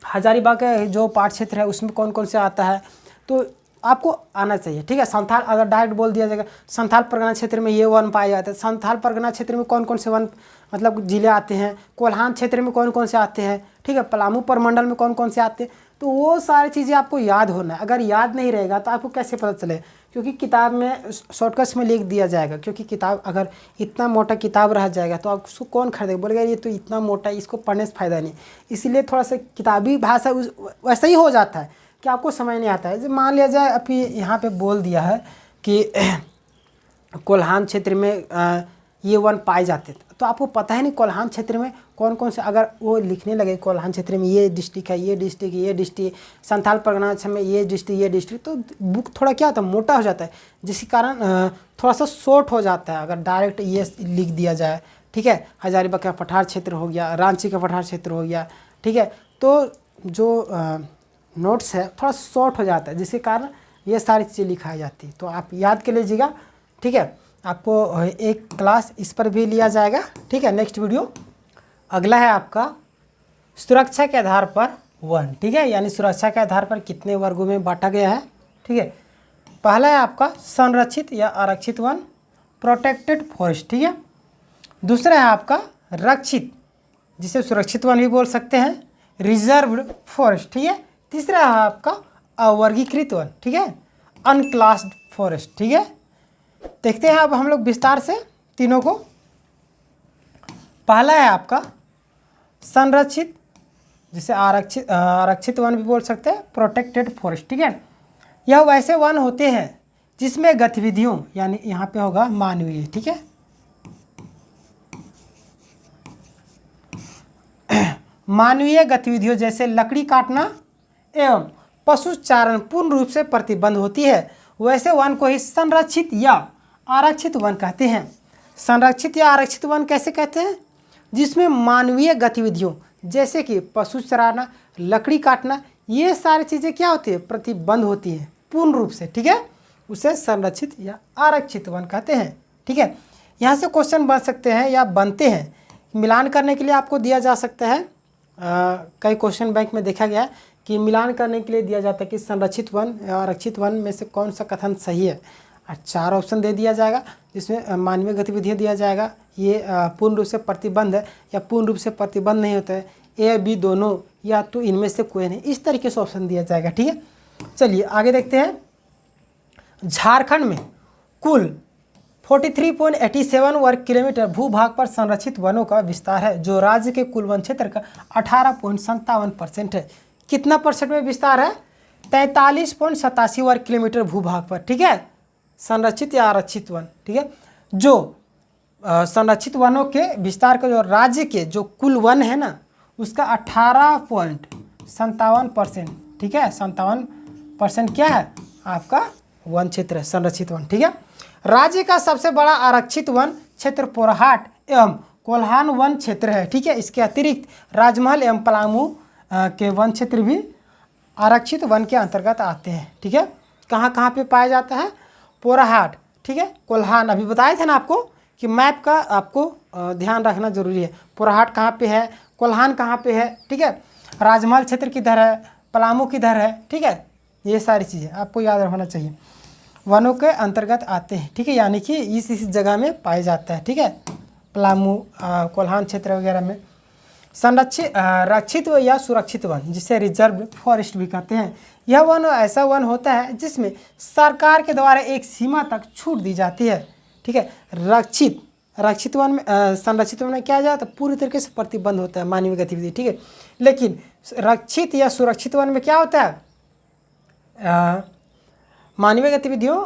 हजारीबाग का जो पाठ क्षेत्र है उसमें कौन कौन से आता है, तो आपको आना चाहिए। ठीक है, संथाल अगर डायरेक्ट बोल दिया जाएगा संथाल परगना क्षेत्र में ये वन पाए जाते हैं, संथाल परगना क्षेत्र में कौन कौन से वन मतलब जिले आते हैं, कोल्हान क्षेत्र में कौन कौन से आते हैं। ठीक है, पलामू प्रमंडल में कौन कौन से आते हैं, तो वो सारी चीज़ें आपको याद होना है। अगर याद नहीं रहेगा तो आपको कैसे पता चले, क्योंकि किताब में शॉर्टकट्स में लिख दिया जाएगा। क्योंकि किताब अगर इतना मोटा किताब रह जाएगा तो आप उसको कौन खरीदेगा, बोलेगा ये तो इतना मोटा है, इसको पढ़ने से फ़ायदा नहीं। इसीलिए थोड़ा सा किताबी भाषा वैसा ही हो जाता है कि आपको समझ नहीं आता है। जब मान लिया जाए अभी यहाँ पे बोल दिया है कि कोल्हान क्षेत्र में ये वन पाए जाते थे, तो आपको पता है नहीं कोल्हान क्षेत्र में कौन कौन से, अगर वो लिखने लगे कोल्हान क्षेत्र में ये डिस्ट्रिक्ट है, ये डिस्ट्रिक्ट, ये डिस्ट्रिक्ट, संथाल परगना में ये डिस्ट्रिक्ट, ये डिस्ट्रिक्ट, तो बुक थोड़ा क्या होता है, मोटा हो जाता है, जिसके कारण थोड़ा सा शॉर्ट हो जाता है अगर डायरेक्ट ये लिख दिया जाए। ठीक है, हजारीबाग का पठार क्षेत्र हो गया, रांची का पठार क्षेत्र हो गया। ठीक है, तो जो नोट्स है थोड़ा शॉर्ट हो जाता है, जिसके कारण ये सारी चीज़ें लिखाई जाती है। तो आप याद कर लीजिएगा। ठीक है, आपको एक क्लास इस पर भी लिया जाएगा। ठीक है, नेक्स्ट वीडियो अगला है आपका सुरक्षा के आधार पर वन। ठीक है, यानी सुरक्षा के आधार पर कितने वर्गों में बांटा गया है। ठीक है, पहला है आपका संरक्षित या आरक्षित वन, प्रोटेक्टेड फॉरेस्ट, ठीक है। दूसरा है आपका रक्षित, जिसे सुरक्षित वन भी बोल सकते हैं, रिजर्व्ड फॉरेस्ट, ठीक है। तीसरा है आपका अवर्गीकृत वन, ठीक है, अनक्लास्ड फॉरेस्ट, ठीक है। देखते हैं अब हम लोग विस्तार से तीनों को। पहला है आपका संरक्षित, जिसे आरक्षित वन भी बोल सकते हैं, प्रोटेक्टेड फॉरेस्ट, ठीक है। यह वैसे वन होते हैं जिसमें गतिविधियों, यानी यहाँ पे होगा मानवीय, ठीक है, मानवीय गतिविधियों जैसे लकड़ी काटना एवं पशु चारण पूर्ण रूप से प्रतिबंध होती है, वैसे वन को ही संरक्षित या आरक्षित वन कहते हैं। संरक्षित या आरक्षित वन कैसे कहते हैं? जिसमें मानवीय गतिविधियों जैसे कि पशु चराना, लकड़ी काटना, ये सारी चीज़ें क्या होती है? प्रतिबंध होती है पूर्ण रूप से, ठीक है, उसे संरक्षित या आरक्षित वन कहते हैं, ठीक है। यहाँ से क्वेश्चन बन सकते हैं या बनते हैं, मिलान करने के लिए आपको दिया जा सकता है। कई क्वेश्चन बैंक में देखा गया है कि मिलान करने के लिए दिया जाता है कि संरक्षित वन या आरक्षित वन में से कौन सा कथन सही है। 4 ऑप्शन दे दिया जाएगा, जिसमें मानवीय गतिविधियाँ दिया जाएगा, ये पूर्ण रूप से प्रतिबंध है या पूर्ण रूप से प्रतिबंध नहीं होता है, ए बी दोनों, या तो इनमें से कोई नहीं, इस तरीके से ऑप्शन दिया जाएगा, ठीक है। चलिए आगे देखते हैं। झारखंड में कुल 43.87 वर्ग किलोमीटर भूभाग पर संरक्षित वनों का विस्तार है, जो राज्य के कुल वन क्षेत्र का 18.57% है। कितना परसेंट में विस्तार है? 43.87 वर्ग किलोमीटर भूभाग पर, ठीक है, संरक्षित या आरक्षित वन, ठीक है। जो संरक्षित वनों के विस्तार का जो राज्य के जो कुल वन है ना, उसका 18.57%, ठीक है, 57% क्या है? आपका वन क्षेत्र है, संरक्षित वन, ठीक है। राज्य का सबसे बड़ा आरक्षित वन क्षेत्र पोरहाट एवं कोल्हान वन क्षेत्र है, ठीक है। इसके अतिरिक्त राजमहल एवं पलामू के वन क्षेत्र भी आरक्षित वन के अंतर्गत आते हैं, ठीक है। कहाँ कहाँ पे पाया जाता है? पोरहाट, ठीक है, कोल्हान, अभी बताए थे ना आपको कि मैप का आपको ध्यान रखना जरूरी है। पोरहाट कहाँ पे है, कोल्हान कहाँ पे है, ठीक है, राजमहल क्षेत्र किधर है, पलामू किधर है, ठीक है, ये सारी चीज़ें आपको याद रखना चाहिए। वनों के अंतर्गत आते हैं, ठीक है, यानी कि इस जगह में पाया जाता है, ठीक है, पलामू कोल्हान क्षेत्र वगैरह में। संरक्षित रक्षित या सुरक्षित वन, जिसे रिजर्व फॉरेस्ट भी कहते हैं, यह वन ऐसा वन होता है जिसमें सरकार के द्वारा एक सीमा तक छूट दी जाती है, ठीक है। रक्षित वन में संरक्षित वन में क्या जाता है? पूरी तरीके से प्रतिबंध होता है मानवीय गतिविधि, ठीक है। लेकिन रक्षित या सुरक्षित वन में क्या होता है? मानवीय गतिविधियों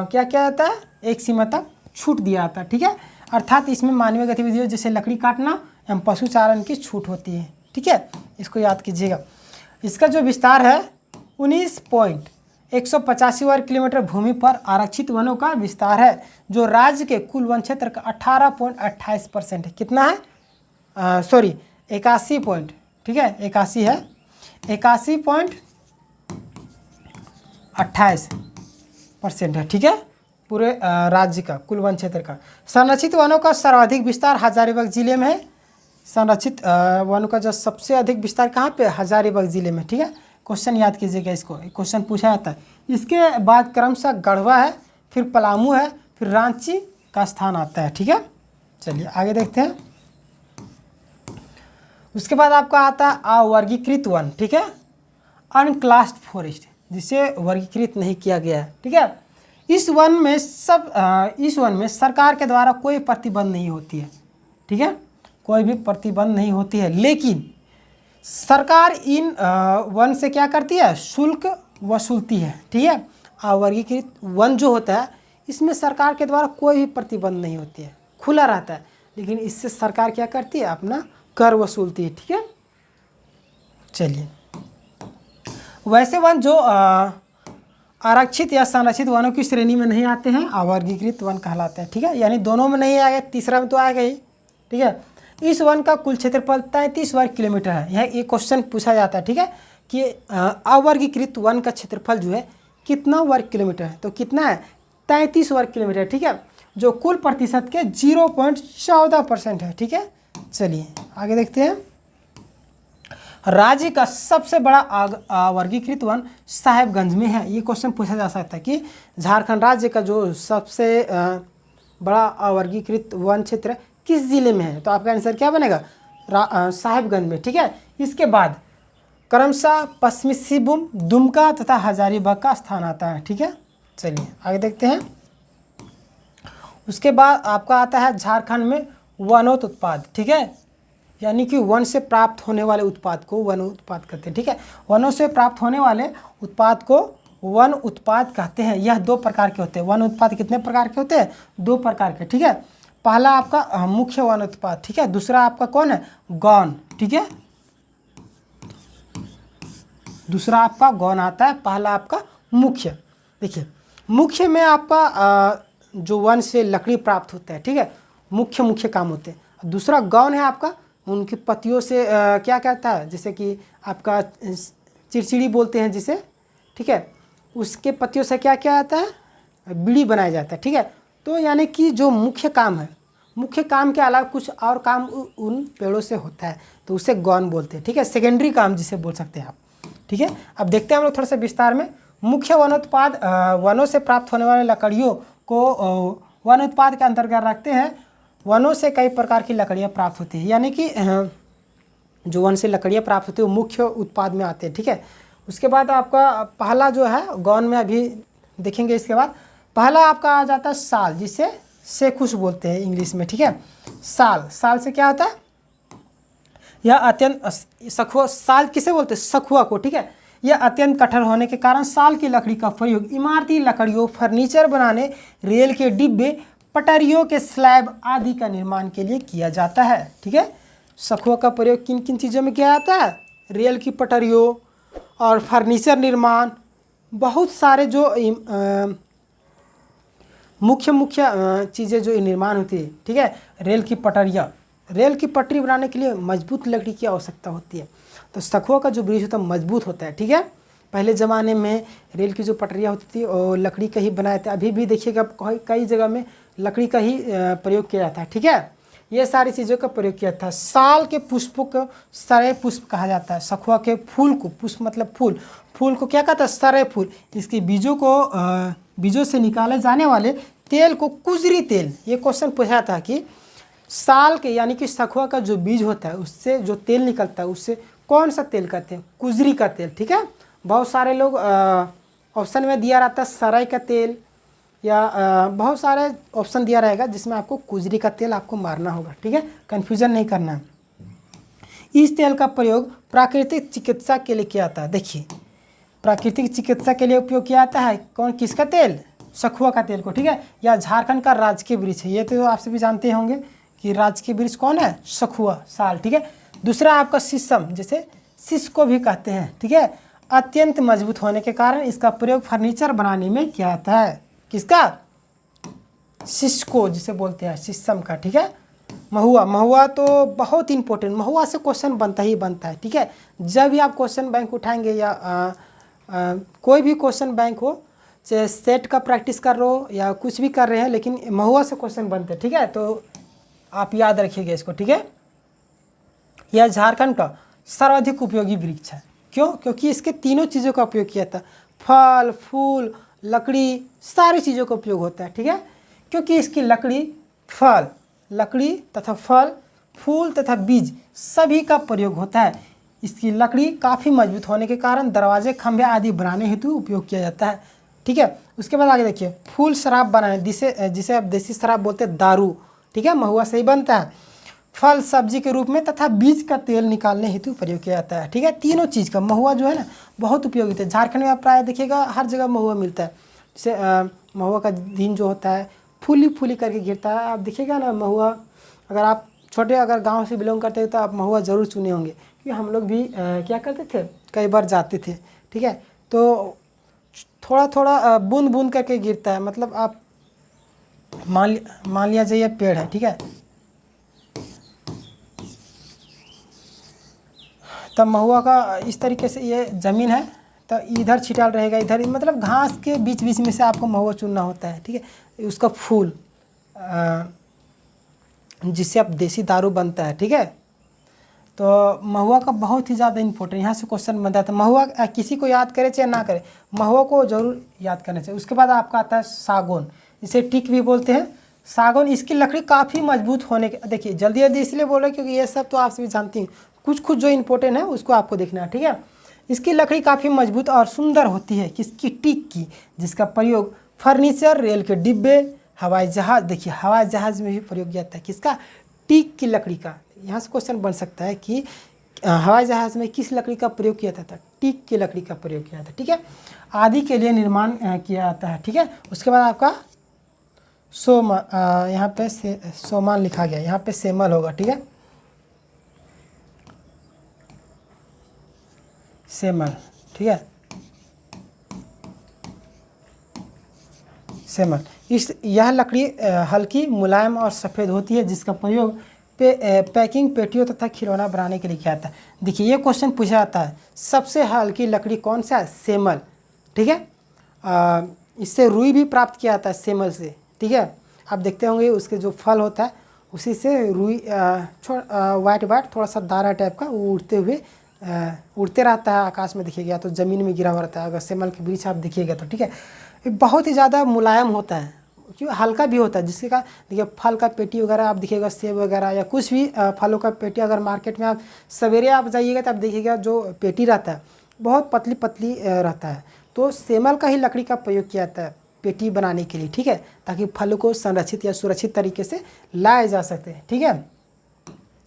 क्या क्या आता है? एक सीमा तक छूट दिया जाता है, ठीक है। अर्थात इसमें मानवीय गतिविधियों जैसे लकड़ी काटना एवं पशु चारण की छूट होती है, ठीक है, इसको याद कीजिएगा। इसका जो विस्तार है 19.185 वर्ग किलोमीटर भूमि पर आरक्षित वनों का विस्तार है, जो राज्य के कुल वन क्षेत्र का 18.28% है। कितना है? 81 पॉइंट, ठीक है, 81 है, 81.28% है, ठीक है, पूरे राज्य का कुल वन क्षेत्र का। संरक्षित वनों का सर्वाधिक विस्तार हजारीबाग जिले में है। संरक्षित वनों का जो सबसे अधिक विस्तार कहाँ पे? हजारीबाग जिले में, ठीक है। क्वेश्चन याद कीजिएगा, इसको क्वेश्चन पूछा जाता है। इसके बाद क्रमशः गढ़वा है, फिर पलामू है, फिर रांची का स्थान आता है, ठीक है। चलिए आगे देखते हैं। उसके बाद आपका आता है अवर्गीकृत वन, ठीक है, अनक्लास्ड फॉरेस्ट, जिसे वर्गीकृत नहीं किया गया है, ठीक है। इस वन में सरकार के द्वारा कोई प्रतिबंध नहीं होती है, ठीक है, कोई भी प्रतिबंध नहीं होती है, लेकिन सरकार इन वन से क्या करती है? शुल्क वसूलती है, ठीक है। अवर्गीकृत वन जो होता है, इसमें सरकार के द्वारा कोई भी प्रतिबंध नहीं होती है, खुला रहता है, लेकिन इससे सरकार क्या करती है? अपना कर वसूलती है, ठीक है। चलिए, वैसे वन जो आरक्षित या संरक्षित वनों की श्रेणी में नहीं आते हैं, अवर्गीकृत वन कहलाते हैं, ठीक है, यानी दोनों में नहीं आएगा, तीसरा में तो आएगा ही, ठीक है। इस वन का कुल क्षेत्रफल 33 वर्ग किलोमीटर है। यह एक क्वेश्चन पूछा जाता है, ठीक है, कि अवर्गीकृत वन का क्षेत्रफल जो है कितना वर्ग किलोमीटर है? तो कितना है? 33 वर्ग किलोमीटर, ठीक है, जो कुल प्रतिशत के 0.14% है, ठीक है। चलिए आगे देखते हैं। राज्य का सबसे बड़ा वर्गीकृत वन साहेबगंज में है। ये क्वेश्चन पूछा जा सकता है कि झारखंड राज्य का जो सबसे बड़ा अवर्गीकृत वन क्षेत्र किस जिले में है? तो आपका आंसर क्या बनेगा? साहिबगंज में। ठीक है, इसके बाद क्रमशः पश्चिमी सिंहभूम, दुमका तथा हजारीबाग का स्थान आता है। ठीक है, चलिए आगे देखते हैं। उसके बाद आपका आता है झारखंड में वनोत उत्पाद। ठीक है, यानी कि वन से प्राप्त होने वाले उत्पाद को वन उत्पाद कहते हैं। ठीक है, वनों से प्राप्त होने वाले उत्पाद को वन उत्पाद कहते हैं। यह दो प्रकार के होते हैं। वन उत्पाद कितने प्रकार के होते हैं? दो प्रकार के। ठीक है, पहला आपका मुख्य वन उत्पाद। ठीक है, दूसरा आपका कौन है? गौण। ठीक है, दूसरा आपका गौण आता है, पहला आपका मुख्य। देखिए, मुख्य में आपका जो वन से लकड़ी प्राप्त होता है। ठीक है, मुख्य काम होते हैं। दूसरा गौण है आपका, उनकी पत्तियों से क्या कहता है, जैसे कि आपका चिड़चिड़ी बोलते हैं जिसे। ठीक है, उसके पत्तियों से क्या क्या आता है? बीड़ी बनाया जाता है। ठीक है, तो यानी कि जो मुख्य काम है, मुख्य काम के अलावा कुछ और काम उन पेड़ों से होता है, तो उसे गौण बोलते हैं। ठीक है, सेकेंडरी काम जिसे बोल सकते हैं आप। ठीक है, अब देखते हैं हम लोग थोड़ा सा विस्तार में। मुख्य वनोत्पाद वनों से प्राप्त होने वाले लकड़ियों को वन उत्पाद के अंतर्गत रखते हैं। वनों से कई प्रकार की लकड़ियाँ प्राप्त होती हैं, यानी कि जो वन से लकड़ियाँ प्राप्त होती है वो मुख्य उत्पाद में आते हैं। ठीक है, उसके बाद आपका पहला जो है गौण में अभी देखेंगे। इसके बाद पहला आपका आ जाता है साल, जिसे सेखुश बोलते हैं इंग्लिश में। ठीक है, साल से क्या होता है? यह अत्यंत सखुआ, साल किसे बोलते हैं? सखुआ को। ठीक है, यह अत्यंत कठोर होने के कारण साल की लकड़ी का प्रयोग इमारती लकड़ियों, फर्नीचर बनाने, रेल के डिब्बे, पटरियों के स्लैब आदि का निर्माण के लिए किया जाता है। ठीक है, सखुआ का प्रयोग किन किन चीज़ों में किया जाता है? रेल की पटरियों और फर्नीचर निर्माण, बहुत सारे जो मुख्य चीज़ें जो निर्माण होती है। ठीक है, रेल की पटरियाँ, रेल की पटरी बनाने के लिए मजबूत लकड़ी की आवश्यकता होती है, तो सखुआ का जो ब्रिज होता है मजबूत होता है। ठीक है, पहले ज़माने में रेल की जो पटरियाँ होती थी और लकड़ी का ही बनाए थे। अभी भी देखिएगा कई जगह में लकड़ी का ही प्रयोग किया जाता है। ठीक है, ये सारी चीज़ों का प्रयोग किया था। साल के पुष्पों को सरे पुष्प कहा जाता है। सखुआ के फूल को, पुष्प मतलब फूल, फूल को क्या कहता है? सरे फूल। इसके बीजों से निकाले जाने वाले तेल को कुजरी तेल, ये क्वेश्चन पूछा था कि साल के यानी कि सखुआ का जो बीज होता है उससे जो तेल निकलता है उससे कौन सा तेल कहते हैं? कुजरी का तेल। ठीक है, बहुत सारे लोग ऑप्शन में दिया रहता है सराय का तेल या बहुत सारे ऑप्शन दिया रहेगा जिसमें आपको कुजरी का तेल आपको मारना होगा। ठीक है, कन्फ्यूजन नहीं करना है। इस तेल का प्रयोग प्राकृतिक चिकित्सा के लिए किया जाता है। देखिए, प्राकृतिक चिकित्सा के लिए उपयोग किया जाता है कौन, किसका तेल? सखुआ का तेल को। ठीक है, या झारखंड का राजकीय वृक्ष है, ये तो आपसे भी जानते होंगे कि राजकीय वृक्ष कौन है? सखुआ, साल। ठीक है, दूसरा आपका शीशम, जिसे शीश को भी कहते हैं। ठीक है, अत्यंत मजबूत होने के कारण इसका प्रयोग फर्नीचर बनाने में किया जाता है। किसका? शीश को जिसे बोलते हैं, शीशम का। ठीक है, महुआ तो बहुत इंपॉर्टेंट, महुआ से क्वेश्चन बनता ही बनता है। ठीक है, जब भी आप क्वेश्चन बैंक उठाएंगे या कोई भी क्वेश्चन बैंक हो, चाहे सेट का प्रैक्टिस कर रहे हो या कुछ भी कर रहे हैं, लेकिन महुआ से क्वेश्चन बनते हैं। ठीक है, तो आप याद रखिएगा इसको। ठीक है, यह झारखंड का सर्वाधिक उपयोगी वृक्ष है। क्यों? क्योंकि इसके तीनों चीज़ों का उपयोग किया था, फल, फूल, लकड़ी, सारी चीज़ों का उपयोग होता है। ठीक है, क्योंकि इसकी लकड़ी तथा फल, फूल तथा बीज सभी का प्रयोग होता है। इसकी लकड़ी काफ़ी मजबूत होने के कारण दरवाजे, खंभे आदि बनाने हेतु उपयोग किया जाता है। ठीक है, उसके बाद आगे देखिए, फूल शराब बनाने, जिसे आप देसी शराब बोलते हैं, दारू। ठीक है, महुआ से ही बनता है। फल सब्जी के रूप में तथा बीज का तेल निकालने हेतु प्रयोग किया जाता है। ठीक है, तीनों चीज़ का महुआ जो है ना बहुत उपयोगी है। झारखंड में आप प्राय देखिएगा हर जगह महुआ मिलता है। जैसे महुआ का दिन जो होता है फूली करके गिरता है, आप देखिएगा ना महुआ। अगर आप अगर गांव से बिलोंग करते हैं तो आप महुआ ज़रूर चुने होंगे, क्योंकि हम लोग भी क्या करते थे, कई बार जाते थे। ठीक है, तो थोड़ा बूंद करके गिरता है, मतलब आप मान लिया जाइए पेड़ है। ठीक है, तब महुआ का इस तरीके से ये ज़मीन है तो इधर छिटाल रहेगा, इधर मतलब घास के बीच में से आपको महुआ चुनना होता है। ठीक है, उसका फूल जिससे आप देसी दारू बनता है। ठीक है, तो महुआ का बहुत ही ज़्यादा इंपॉर्टेंट यहाँ से क्वेश्चन बनता है। महुआ किसी को याद करे चाहे ना करे, महुआ को जरूर याद करना चाहिए। उसके बाद आपका आता है सागौन, इसे टीक भी बोलते हैं। सागौन इसकी लकड़ी काफ़ी मजबूत होने के, देखिए जल्दी जल्दी इसलिए बोल रहे हैं क्योंकि ये सब तो आप सभी जानती हैं, कुछ कुछ जो इम्पोर्टेंट है उसको आपको देखना है, ठीक है। इसकी लकड़ी काफ़ी मजबूत और सुंदर होती है, किसकी, टीक की, जिसका प्रयोग फर्नीचर, रेल के डिब्बे, हवाई जहाज़, देखिए हवाई जहाज़ में भी प्रयोग किया जाता है, किसका, टीक की लकड़ी का। यहाँ से क्वेश्चन बन सकता है कि हवाई जहाज़ में किस लकड़ी का प्रयोग किया जाता है, टीक की लकड़ी का प्रयोग किया जाता है, ठीक है। आदि के लिए निर्माण किया जाता है, ठीक है। उसके बाद आपका यहाँ पे सोमान लिखा गया, यहाँ पे सेमल होगा, ठीक है, सेमल, ठीक है, सेमल। यह लकड़ी हल्की, मुलायम और सफ़ेद होती है, जिसका प्रयोग पैकिंग, पेटियों तथा खिलौना बनाने के लिए किया जाता है। देखिए ये क्वेश्चन पूछा जाता है, सबसे हल्की लकड़ी कौन सा है, सेमल, ठीक है। इससे रुई भी प्राप्त किया जाता है सेमल से, ठीक है। आप देखते होंगे उसके जो फल होता है उसी से रुई वाइट वाइट थोड़ा सा दाना टाइप का वो उड़ते रहता है आकाश में, देखिएगा तो ज़मीन में गिरा हुआ रहता है, अगर सेमल के वृक्ष आप देखिएगा तो, ठीक है। ये बहुत ही ज़्यादा मुलायम होता है, क्यों, हल्का भी होता है, जिसके का देखिए फल का पेटी वगैरह आप देखिएगा, सेब वगैरह या कुछ भी फलों का पेटी अगर मार्केट में आप सवेरे आप जाइएगा तो आप देखिएगा जो पेटी रहता है बहुत पतली पतली रहता है, तो सेमल का ही लकड़ी का प्रयोग किया जाता है पेटी बनाने के लिए, ठीक है, ताकि फल को संरक्षित या सुरक्षित तरीके से लाए जा सकते हैं, ठीक है।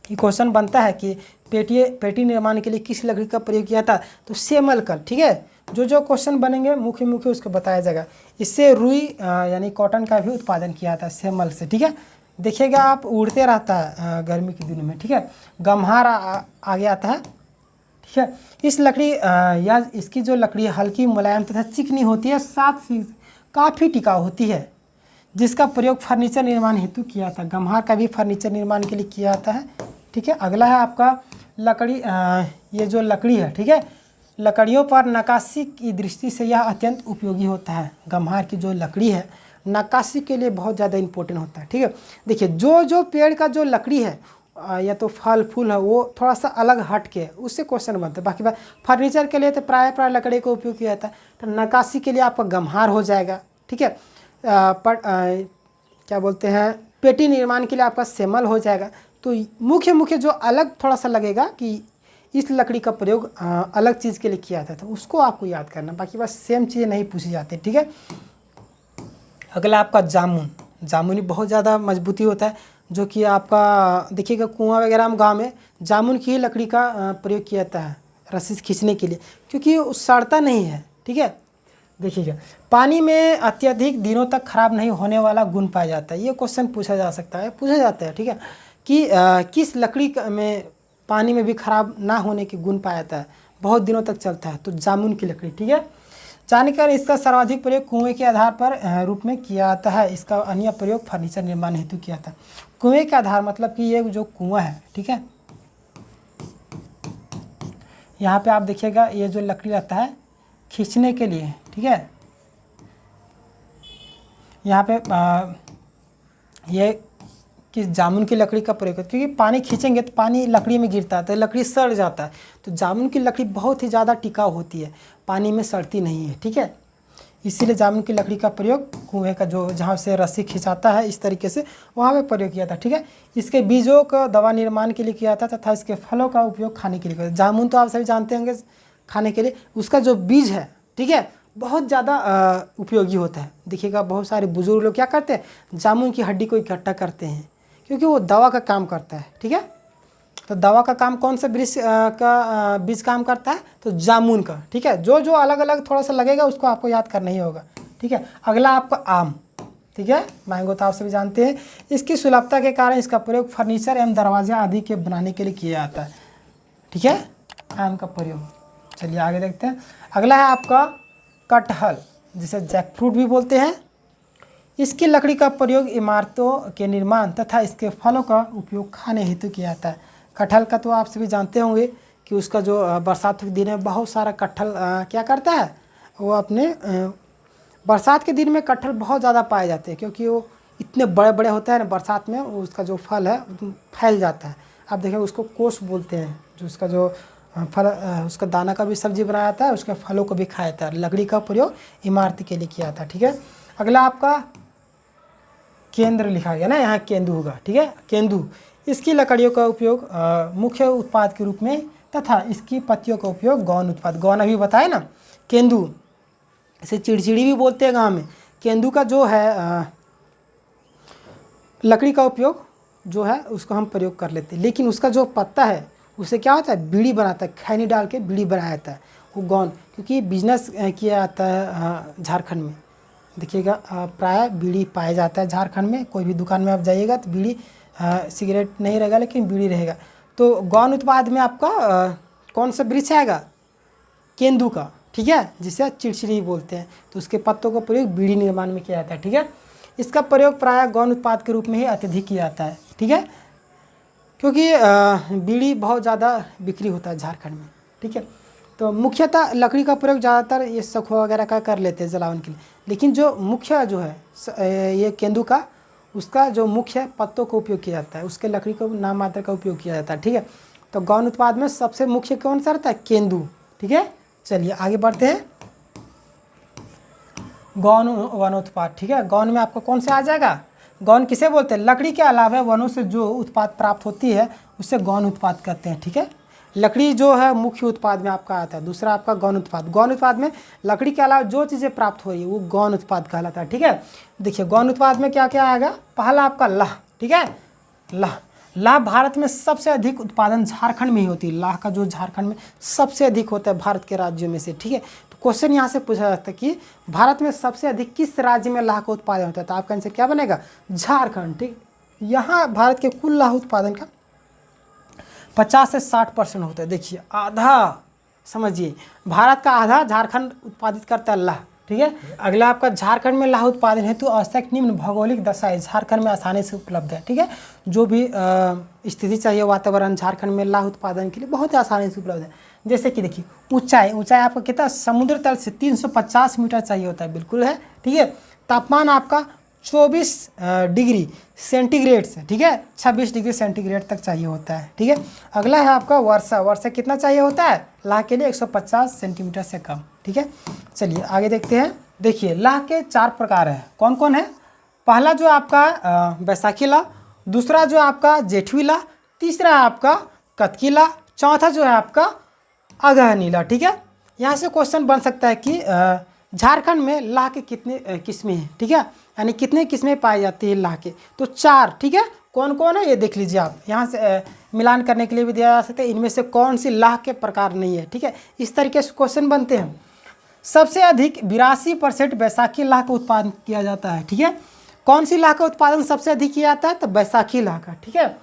ये क्वेश्चन बनता है कि पेटी निर्माण के लिए किस लकड़ी का प्रयोग किया था, तो सेमल का, ठीक है। जो क्वेश्चन बनेंगे मुख्य मुख्य उसको बताया जाएगा। इससे रुई यानी कॉटन का भी उत्पादन किया था सेमल से, ठीक है। देखिएगा आप उड़ते रहता है गर्मी के दिनों में, ठीक है। गम्हार आगे आता है, ठीक है। इस लकड़ी या इसकी जो लकड़ी हल्की, मुलायम तथा चिकनी होती है, साथ ही काफ़ी टिकाऊ होती है, जिसका प्रयोग फर्नीचर निर्माण हेतु किया था। गम्हार का भी फर्नीचर निर्माण के लिए किया जाता है, ठीक है। अगला है आपका लकड़ी, ये जो लकड़ी है, ठीक है, लकड़ियों पर नक्काशी की दृष्टि से यह अत्यंत उपयोगी होता है। गम्हार की जो लकड़ी है नक्काशी के लिए बहुत ज़्यादा इम्पोर्टेंट होता है, ठीक है। देखिए जो पेड़ का जो लकड़ी है या तो फल फूल है वो थोड़ा सा अलग हट के उससे क्वेश्चन बनता है। बाकी बात फर्नीचर के लिए तो प्राय लकड़ी का उपयोग किया जाता है, तो नक्काशी के लिए आपका गम्हार हो जाएगा, ठीक है। क्या बोलते हैं, पेटी निर्माण के लिए आपका सेमल हो जाएगा। तो मुख्य जो अलग थोड़ा सा लगेगा कि इस लकड़ी का प्रयोग अलग चीज़ के लिए किया जाता था, उसको आपको याद करना, बाकी बस सेम चीज़ें नहीं पूछी जाती, ठीक है। अगला आपका जामुन। जामुन बहुत ज़्यादा मजबूती होता है, जो कि आपका देखिएगा कुआं वगैरह में गाँव में जामुन की लकड़ी का प्रयोग किया जाता है रस्सी खींचने के लिए, क्योंकि वो सड़ता नहीं है, ठीक है। देखिएगा पानी में अत्यधिक दिनों तक खराब नहीं होने वाला गुण पाया जाता है। ये क्वेश्चन पूछा जाता है, ठीक है, कि किस लकड़ी में पानी में भी खराब ना होने के गुण पाया जाता है, बहुत दिनों तक चलता है, तो जामुन की लकड़ी, ठीक है। जानकर इसका सर्वाधिक प्रयोग कुएं के आधार पर रूप में किया जाता है। इसका अन्य प्रयोग फर्नीचर निर्माण हेतु किया था। कुएं के आधार मतलब कि ये जो कुआं है, ठीक है, यहाँ पे आप देखिएगा ये जो लकड़ी रहता है खींचने के लिए, ठीक है, यहाँ पे ये कि जामुन की लकड़ी का प्रयोग करते, क्योंकि पानी खींचेंगे तो पानी लकड़ी में गिरता है तो लकड़ी सड़ जाता है, तो जामुन की लकड़ी बहुत ही ज़्यादा टिकाऊ होती है, पानी में सड़ती नहीं है, ठीक है। इसीलिए जामुन की लकड़ी का प्रयोग कुएं का जो जहाँ से रस्सी खिंचाता है इस तरीके से वहाँ पे प्रयोग किया था, ठीक है। इसके बीजों का दवा निर्माण के लिए किया था तथा इसके फलों का उपयोग खाने के लिए किया। जामुन तो आप सभी जानते होंगे खाने के लिए, उसका जो बीज है, ठीक है, बहुत ज़्यादा उपयोगी होता है। देखिएगा बहुत सारे बुजुर्ग लोग क्या करते हैं, जामुन की हड्डी को इकट्ठा करते हैं, क्योंकि वो दवा का काम करता है, ठीक है। तो दवा का काम कौन सा बीज काम करता है, तो जामुन का, ठीक है। जो अलग अलग थोड़ा सा लगेगा उसको आपको याद करना ही होगा, ठीक है। अगला आपका आम, ठीक है, मैंगो तो आप सभी जानते हैं। इसकी सुलभता के कारण इसका प्रयोग फर्नीचर एवं दरवाजा आदि के बनाने के लिए किया जाता है, ठीक है, आम का प्रयोग। चलिए आगे देखते हैं। अगला है आपका कटहल, जिसे जैकफ्रूट भी बोलते हैं। इसकी लकड़ी का प्रयोग इमारतों के निर्माण तथा इसके फलों का उपयोग खाने हेतु किया जाता है। कटहल का तो आप सभी जानते होंगे कि उसका जो बरसात के दिन में बहुत सारा कटहल क्या करता है, वो अपने बरसात के दिन में कटहल बहुत ज़्यादा पाए जाते हैं, क्योंकि वो इतने बड़े बड़े होते हैं ना, बरसात में उसका जो फल है फैल जाता है। आप देखें उसको कोस बोलते हैं, जो उसका जो फल उसका दाना का भी सब्जी बनाया जाता है, उसके फलों को भी खाया जाता है। लकड़ी का प्रयोग इमारत के लिए किया था, ठीक है। अगला आपका केंद्र लिखा गया ना, यहाँ केंदु होगा, ठीक है, केंदु। इसकी लकड़ियों का उपयोग मुख्य उत्पाद के रूप में तथा इसकी पत्तियों का उपयोग गौण उत्पाद, गौण अभी बताए ना, केंदु, इसे चिड़चिड़ी भी बोलते हैं गाँव में। केंदु का जो है लकड़ी का उपयोग जो है उसको हम प्रयोग कर लेते हैं, लेकिन उसका जो पत्ता है उससे क्या होता है, बीड़ी बनाता है, खैनी डाल के बीड़ी बनाया जाता है, वो गौन, क्योंकि बिजनेस किया जाता है झारखंड में। देखिएगा प्राय बीड़ी पाया जाता है झारखंड में, कोई भी दुकान में आप जाइएगा तो बीड़ी, सिगरेट नहीं रहेगा लेकिन बीड़ी रहेगा। तो गौन उत्पाद में आपका कौन सा वृक्ष आएगा, केंदू का, ठीक है, जिसे चिड़चिड़ी बोलते हैं। तो उसके पत्तों का प्रयोग बीड़ी निर्माण में किया जाता है, ठीक है। इसका प्रयोग प्रायः गौण उत्पाद के रूप में ही अत्यधिक किया जाता है, ठीक है, क्योंकि बीड़ी बहुत ज़्यादा बिक्री होता है झारखंड में, ठीक है। तो मुख्यतः लकड़ी का प्रयोग ज़्यादातर ये सखुआ वगैरह का कर लेते हैं जलावन के लिए, लेकिन जो मुख्य जो है ये केंदू का, उसका जो मुख्य पत्तों का उपयोग किया जाता है, उसके लकड़ी को नाम मात्र का उपयोग किया जाता है, ठीक है। तो गौण उत्पाद में सबसे मुख्य कौन सा रहता है, केंदू, ठीक है। चलिए आगे बढ़ते हैं, गौण वनोत्पाद, ठीक है। गौण में आपको कौन से आ जाएगा, गौण किसे बोलते हैं, लकड़ी के अलावा वनों से जो उत्पाद प्राप्त होती है उससे गौण उत्पाद कहते हैं, ठीक है। लकड़ी जो है मुख्य उत्पाद में आपका आता है, दूसरा आपका गौण उत्पाद। गौण उत्पाद में लकड़ी के अलावा जो चीज़ें प्राप्त हो रही है वो गौण उत्पाद कहलाता है, ठीक है। देखिए गौण उत्पाद में क्या क्या आएगा, पहला आपका लाह, ठीक है, लाह। लाह भारत में सबसे अधिक उत्पादन झारखंड में ही होती है, लाह का जो झारखंड में सबसे अधिक होता है भारत के राज्यों में से, ठीक है। तो क्वेश्चन यहाँ से पूछा जाता है कि भारत में सबसे अधिक किस राज्य में लाह का उत्पादन होता है, तो आपका आंसर क्या बनेगा, झारखंड, ठीक। यहाँ भारत के कुल लाह उत्पादन का 50 से 60% होता है। देखिए आधा, समझिए भारत का आधा झारखंड उत्पादित करता है लाह, ठीक है। अगला आपका झारखंड में लाह उत्पादन हेतु आवश्यक निम्न भौगोलिक दशाएं झारखंड में आसानी से उपलब्ध है, ठीक है। जो भी स्थिति चाहिए वातावरण झारखंड में लाह उत्पादन के लिए बहुत ही आसानी से उपलब्ध है। जैसे कि देखिए ऊंचाई, ऊंचाई आपका कितना, समुद्र तल से 350 मीटर चाहिए होता है, बिल्कुल है, ठीक है। तापमान आपका 24 डिग्री सेंटीग्रेड से, ठीक है, 26 डिग्री सेंटीग्रेड तक चाहिए होता है, ठीक है। अगला है आपका वर्षा, वर्षा कितना चाहिए होता है लाह के लिए, 150 सेंटीमीटर से कम, ठीक है। चलिए आगे देखते हैं। देखिए लाह के 4 प्रकार हैं, कौन कौन है, पहला जो आपका बैसाखी लाह, दूसरा जो आपका जेठवी लाह, तीसरा आपका कतकी लाह, चौथा जो है आपका अगहनी लाह, ठीक है। यहाँ से क्वेश्चन बन सकता है कि झारखंड में लाह के कितने किस्में हैं, ठीक है, यानी कितने किस्में पाई जाती है लाह के, तो 4, ठीक है। कौन कौन है ये देख लीजिए आप, यहाँ से मिलान करने के लिए भी दिया जा सकता है, इनमें से कौन सी लाह के प्रकार नहीं है, ठीक है। इस तरीके से क्वेश्चन बनते हैं। सबसे अधिक 82% बैसाखी लाह का उत्पादन किया जाता है, ठीक है। कौन सी लाह का उत्पादन सबसे अधिक किया जाता है, तो बैसाखी लाह का, ठीक है।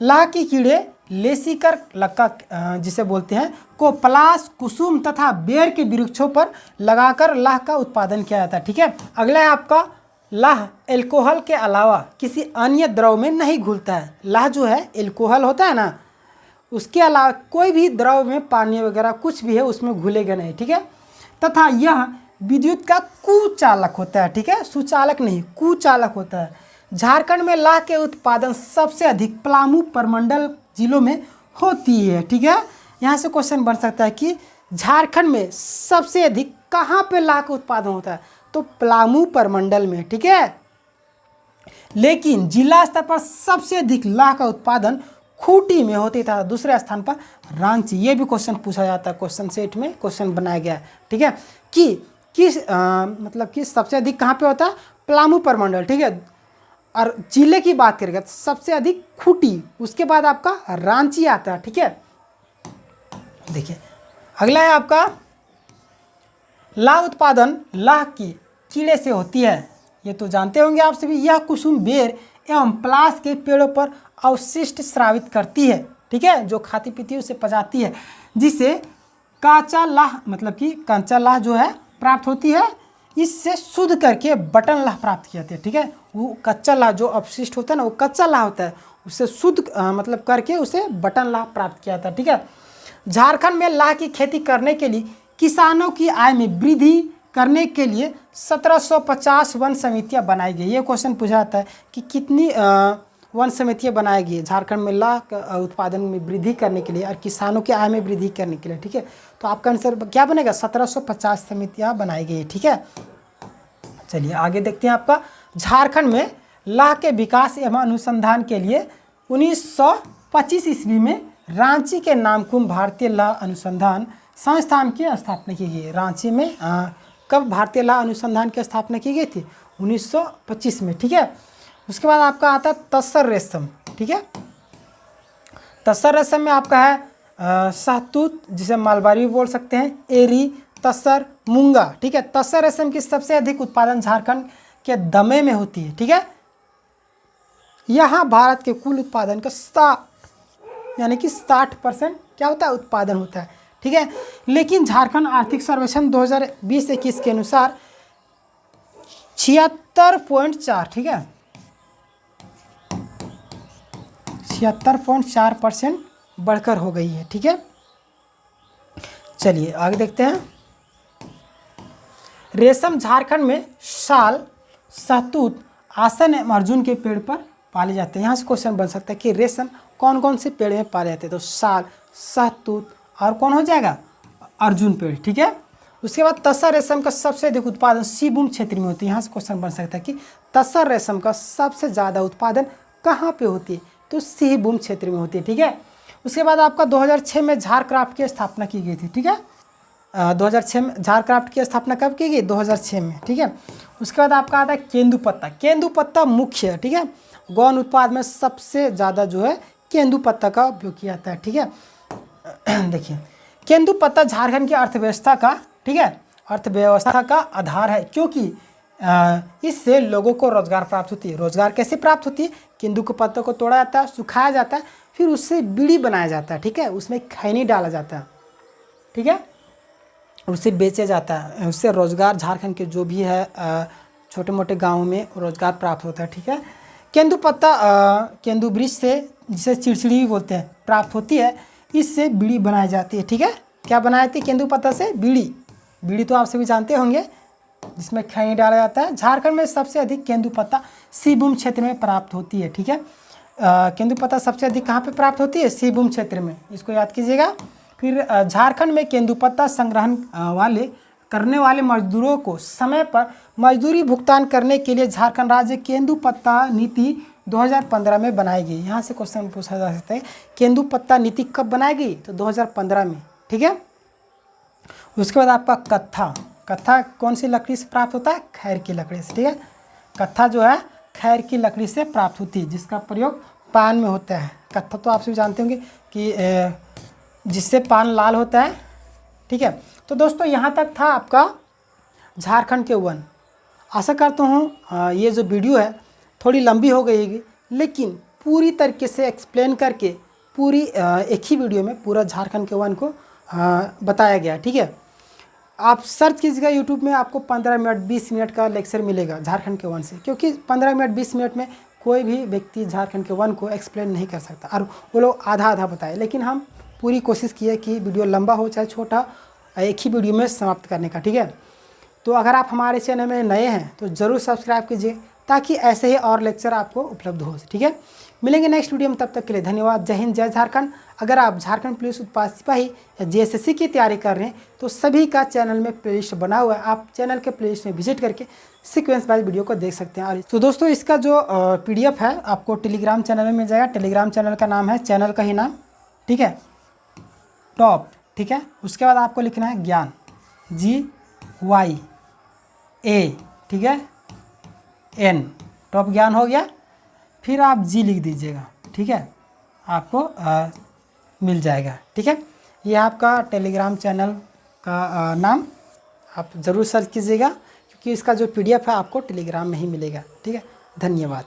लाह की कीड़े लेसिकर लक्का जिसे बोलते हैं को पलाश, कुसुम तथा बेर के वृक्षों पर लगाकर लाह का उत्पादन किया जाता है, ठीक है। अगला है आपका लाह एल्कोहल के अलावा किसी अन्य द्रव में नहीं घुलता है। लाह जो है एल्कोहल होता है ना, उसके अलावा कोई भी द्रव में, पानी वगैरह कुछ भी है उसमें घुलेगा नहीं, ठीक है। तथा यह विद्युत का कुचालक होता है, ठीक है, सुचालक नहीं, कुचालक होता है। झारखंड में लाह के उत्पादन सबसे अधिक पलामू प्रमंडल जिलों में होती है, ठीक है। यहाँ से क्वेश्चन बन सकता है कि झारखंड में सबसे अधिक कहाँ पे लाह का उत्पादन होता है, तो पलामू प्रमंडल में, ठीक है। लेकिन जिला स्तर पर सबसे अधिक लाह का उत्पादन खूंटी में होती था, दूसरे स्थान पर रांची। ये भी क्वेश्चन पूछा जाता है, क्वेश्चन सेट में क्वेश्चन बनाया गया है, ठीक है, कि किस मतलब कि सबसे अधिक कहाँ पे होता है, पलामू प्रमंडल, ठीक है। और जिले की बात करेगा तो सबसे अधिक खूंटी, उसके बाद आपका रांची आता है, ठीक है। देखिए अगला है आपका लाह उत्पादन लाह की कीड़े से होती है, ये तो जानते होंगे आप सभी। यह कुसुम, बेर एवं पलाश के पेड़ों पर अवशिष्ट स्रावित करती है, ठीक है, जो खाती पीती है उसे पचाती है, जिससे काचा लाह मतलब कि कंचा लाह जो है प्राप्त होती है। इससे शुद्ध करके बटन लाह प्राप्त किया जाता है, ठीक है। वो कच्चा लाह जो अपशिष्ट होता है ना, वो कच्चा लाह होता है, उससे शुद्ध मतलब करके उसे बटन लाह प्राप्त किया जाता है, ठीक है। झारखंड में लाह की खेती करने के लिए किसानों की आय में वृद्धि करने के लिए 1750 वन समितियां बनाई गई। ये क्वेश्चन पूछा जाता है कि कितनी वन समितियां बनाई गई झारखंड में लाह का उत्पादन में वृद्धि करने के लिए और किसानों की आय में वृद्धि करने के लिए, ठीक है। तो आपका आंसर क्या बनेगा, 1750 समितियां बनाई गई, ठीक है। चलिए आगे देखते हैं। आपका झारखंड में लौह के विकास एवं अनुसंधान के लिए 1925 ईस्वी में रांची के नामकुम भारतीय लौह अनुसंधान संस्थान की स्थापना की गई। रांची में कब भारतीय लौह अनुसंधान की स्थापना की गई थी? 1925 में, ठीक है। उसके बाद आपका आता है तसर रेशम, ठीक है। तसर रेशम में आपका है शहतूत, जिसे मालवारी भी बोल सकते हैं, एरी, तसर, मूंगा, ठीक है। तसर रेशम की सबसे अधिक उत्पादन झारखंड के दमे में होती है, ठीक है। यहाँ भारत के कुल उत्पादन का 60% क्या होता है? उत्पादन होता है, ठीक है। लेकिन झारखंड आर्थिक सर्वेक्षण 2020-21 के अनुसार 76.4, ठीक है, 76.4% बढ़कर हो गई है, ठीक है। चलिए आगे देखते हैं। रेशम झारखंड में साल, शहतूत, आसन एवं अर्जुन के पेड़ पर पाले जाते हैं। यहाँ से क्वेश्चन बन सकता है कि रेशम कौन कौन से पेड़ में पाले जाते हैं? तो साल, शहतूत और कौन हो जाएगा? अर्जुन पेड़, ठीक है। उसके बाद तसर रेशम का सबसे अधिक उत्पादन सिंहभूम क्षेत्र में होती है। यहाँ से क्वेश्चन बन सकता है कि तसर रेशम का सबसे ज़्यादा उत्पादन कहाँ पे होती है? तो सिंहभूम क्षेत्र में होती है, ठीक है। उसके बाद आपका 2006 में झारक्राफ्ट की स्थापना की गई थी, ठीक है। 2006 में झारक्राफ्ट की स्थापना कब की गई? 2006 में, ठीक है। उसके बाद आपका आता है केंदुपत्ता। केंदुपत्ता मुख्य है, ठीक है। गौन उत्पाद में सबसे ज़्यादा जो है केंदुपत्ता का उपयोग किया जाता है, ठीक है। देखिए केंदुपत्ता झारखंड की अर्थव्यवस्था का, ठीक है, अर्थव्यवस्था का आधार है, क्योंकि इससे लोगों को रोजगार प्राप्त होती है। रोजगार कैसे प्राप्त होती है? केंदू के पत्तों को तोड़ा जाता है, सुखाया जाता है, फिर उससे बीड़ी बनाया जाता है, ठीक है। उसमें खैनी डाला जाता है, ठीक है, उससे बेचा जाता है। उससे रोजगार झारखंड के जो भी है छोटे मोटे गाँव में रोजगार प्राप्त होता है, ठीक है। केंदुपत्ता केंदू वृक्ष से, जिसे चिड़चिड़ी भी बोलते हैं, प्राप्त होती है। इससे बीड़ी बनाई जाती है, ठीक है। क्या बनाई जाती है? केंदुपत्ता से बीड़ी। बीड़ी तो आप सभी जानते होंगे, जिसमें खैनी डाला जाता है। झारखंड में सबसे अधिक केंदुपत्ता सिंहभूम क्षेत्र में प्राप्त होती है, ठीक है। केंदुपत्ता सबसे अधिक कहाँ पे प्राप्त होती है? सिंहभूम क्षेत्र में, इसको याद कीजिएगा। फिर झारखंड में केंदुपत्ता संग्रहण करने वाले मजदूरों को समय पर मजदूरी भुगतान करने के लिए झारखंड राज्य केंदुपत्ता नीति 2015 में बनाई गई। यहाँ से क्वेश्चन पूछा जा सकता है केंदुपत्ता नीति कब बनाई गई? तो 2015 में, ठीक है। उसके बाद आपका कत्था। कत्था कौन सी लकड़ी से प्राप्त होता है? खैर की लकड़ी से, ठीक है। कत्था जो है खैर की लकड़ी से प्राप्त होती है, जिसका प्रयोग पान में होता है। कत्था तो आप सभी जानते होंगे कि जिससे पान लाल होता है, ठीक है। तो दोस्तों यहाँ तक था आपका झारखंड के वन। आशा करता हूँ ये जो वीडियो है थोड़ी लंबी हो गई है, लेकिन पूरी तरीके से एक्सप्लेन करके पूरी एक ही वीडियो में पूरा झारखंड के वन को बताया गया, ठीक है। आप सर्च कीजिएगा यूट्यूब में, आपको 15 मिनट 20 मिनट का लेक्चर मिलेगा झारखंड के वन से, क्योंकि 15 मिनट 20 मिनट में कोई भी व्यक्ति झारखंड के वन को एक्सप्लेन नहीं कर सकता, और वो लोग आधा आधा बताए। लेकिन हम पूरी कोशिश की है कि वीडियो लंबा हो चाहे छोटा, एक ही वीडियो में समाप्त करने का, ठीक है। तो अगर आप हमारे चैनल में नए हैं तो ज़रूर सब्सक्राइब कीजिए, ताकि ऐसे ही और लेक्चर आपको उपलब्ध हो, ठीक है। मिलेंगे नेक्स्ट वीडियो में, तब तक के लिए धन्यवाद। जय हिंद, जय झारखंड। अगर आप झारखंड पुलिस उत्पाद सिपाही या JSSC की तैयारी कर रहे हैं तो सभी का चैनल में प्लेलिस्ट बना हुआ है, आप चैनल के प्लेलिस्ट में विजिट करके सीक्वेंस वाइज वीडियो को देख सकते हैं। और तो दोस्तों इसका जो PDF है आपको टेलीग्राम चैनल में मिल जाएगा। टेलीग्राम चैनल का नाम है, चैनल का ही नाम, ठीक है, टॉप, ठीक है। उसके बाद आपको लिखना है ज्ञान, GYA, ठीक है, N, टॉप ज्ञान हो गया। फिर आप G लिख दीजिएगा, ठीक है, आपको मिल जाएगा, ठीक है। ये आपका टेलीग्राम चैनल का नाम, आप ज़रूर सर्च कीजिएगा, क्योंकि इसका जो PDF है आपको टेलीग्राम में ही मिलेगा, ठीक है। धन्यवाद।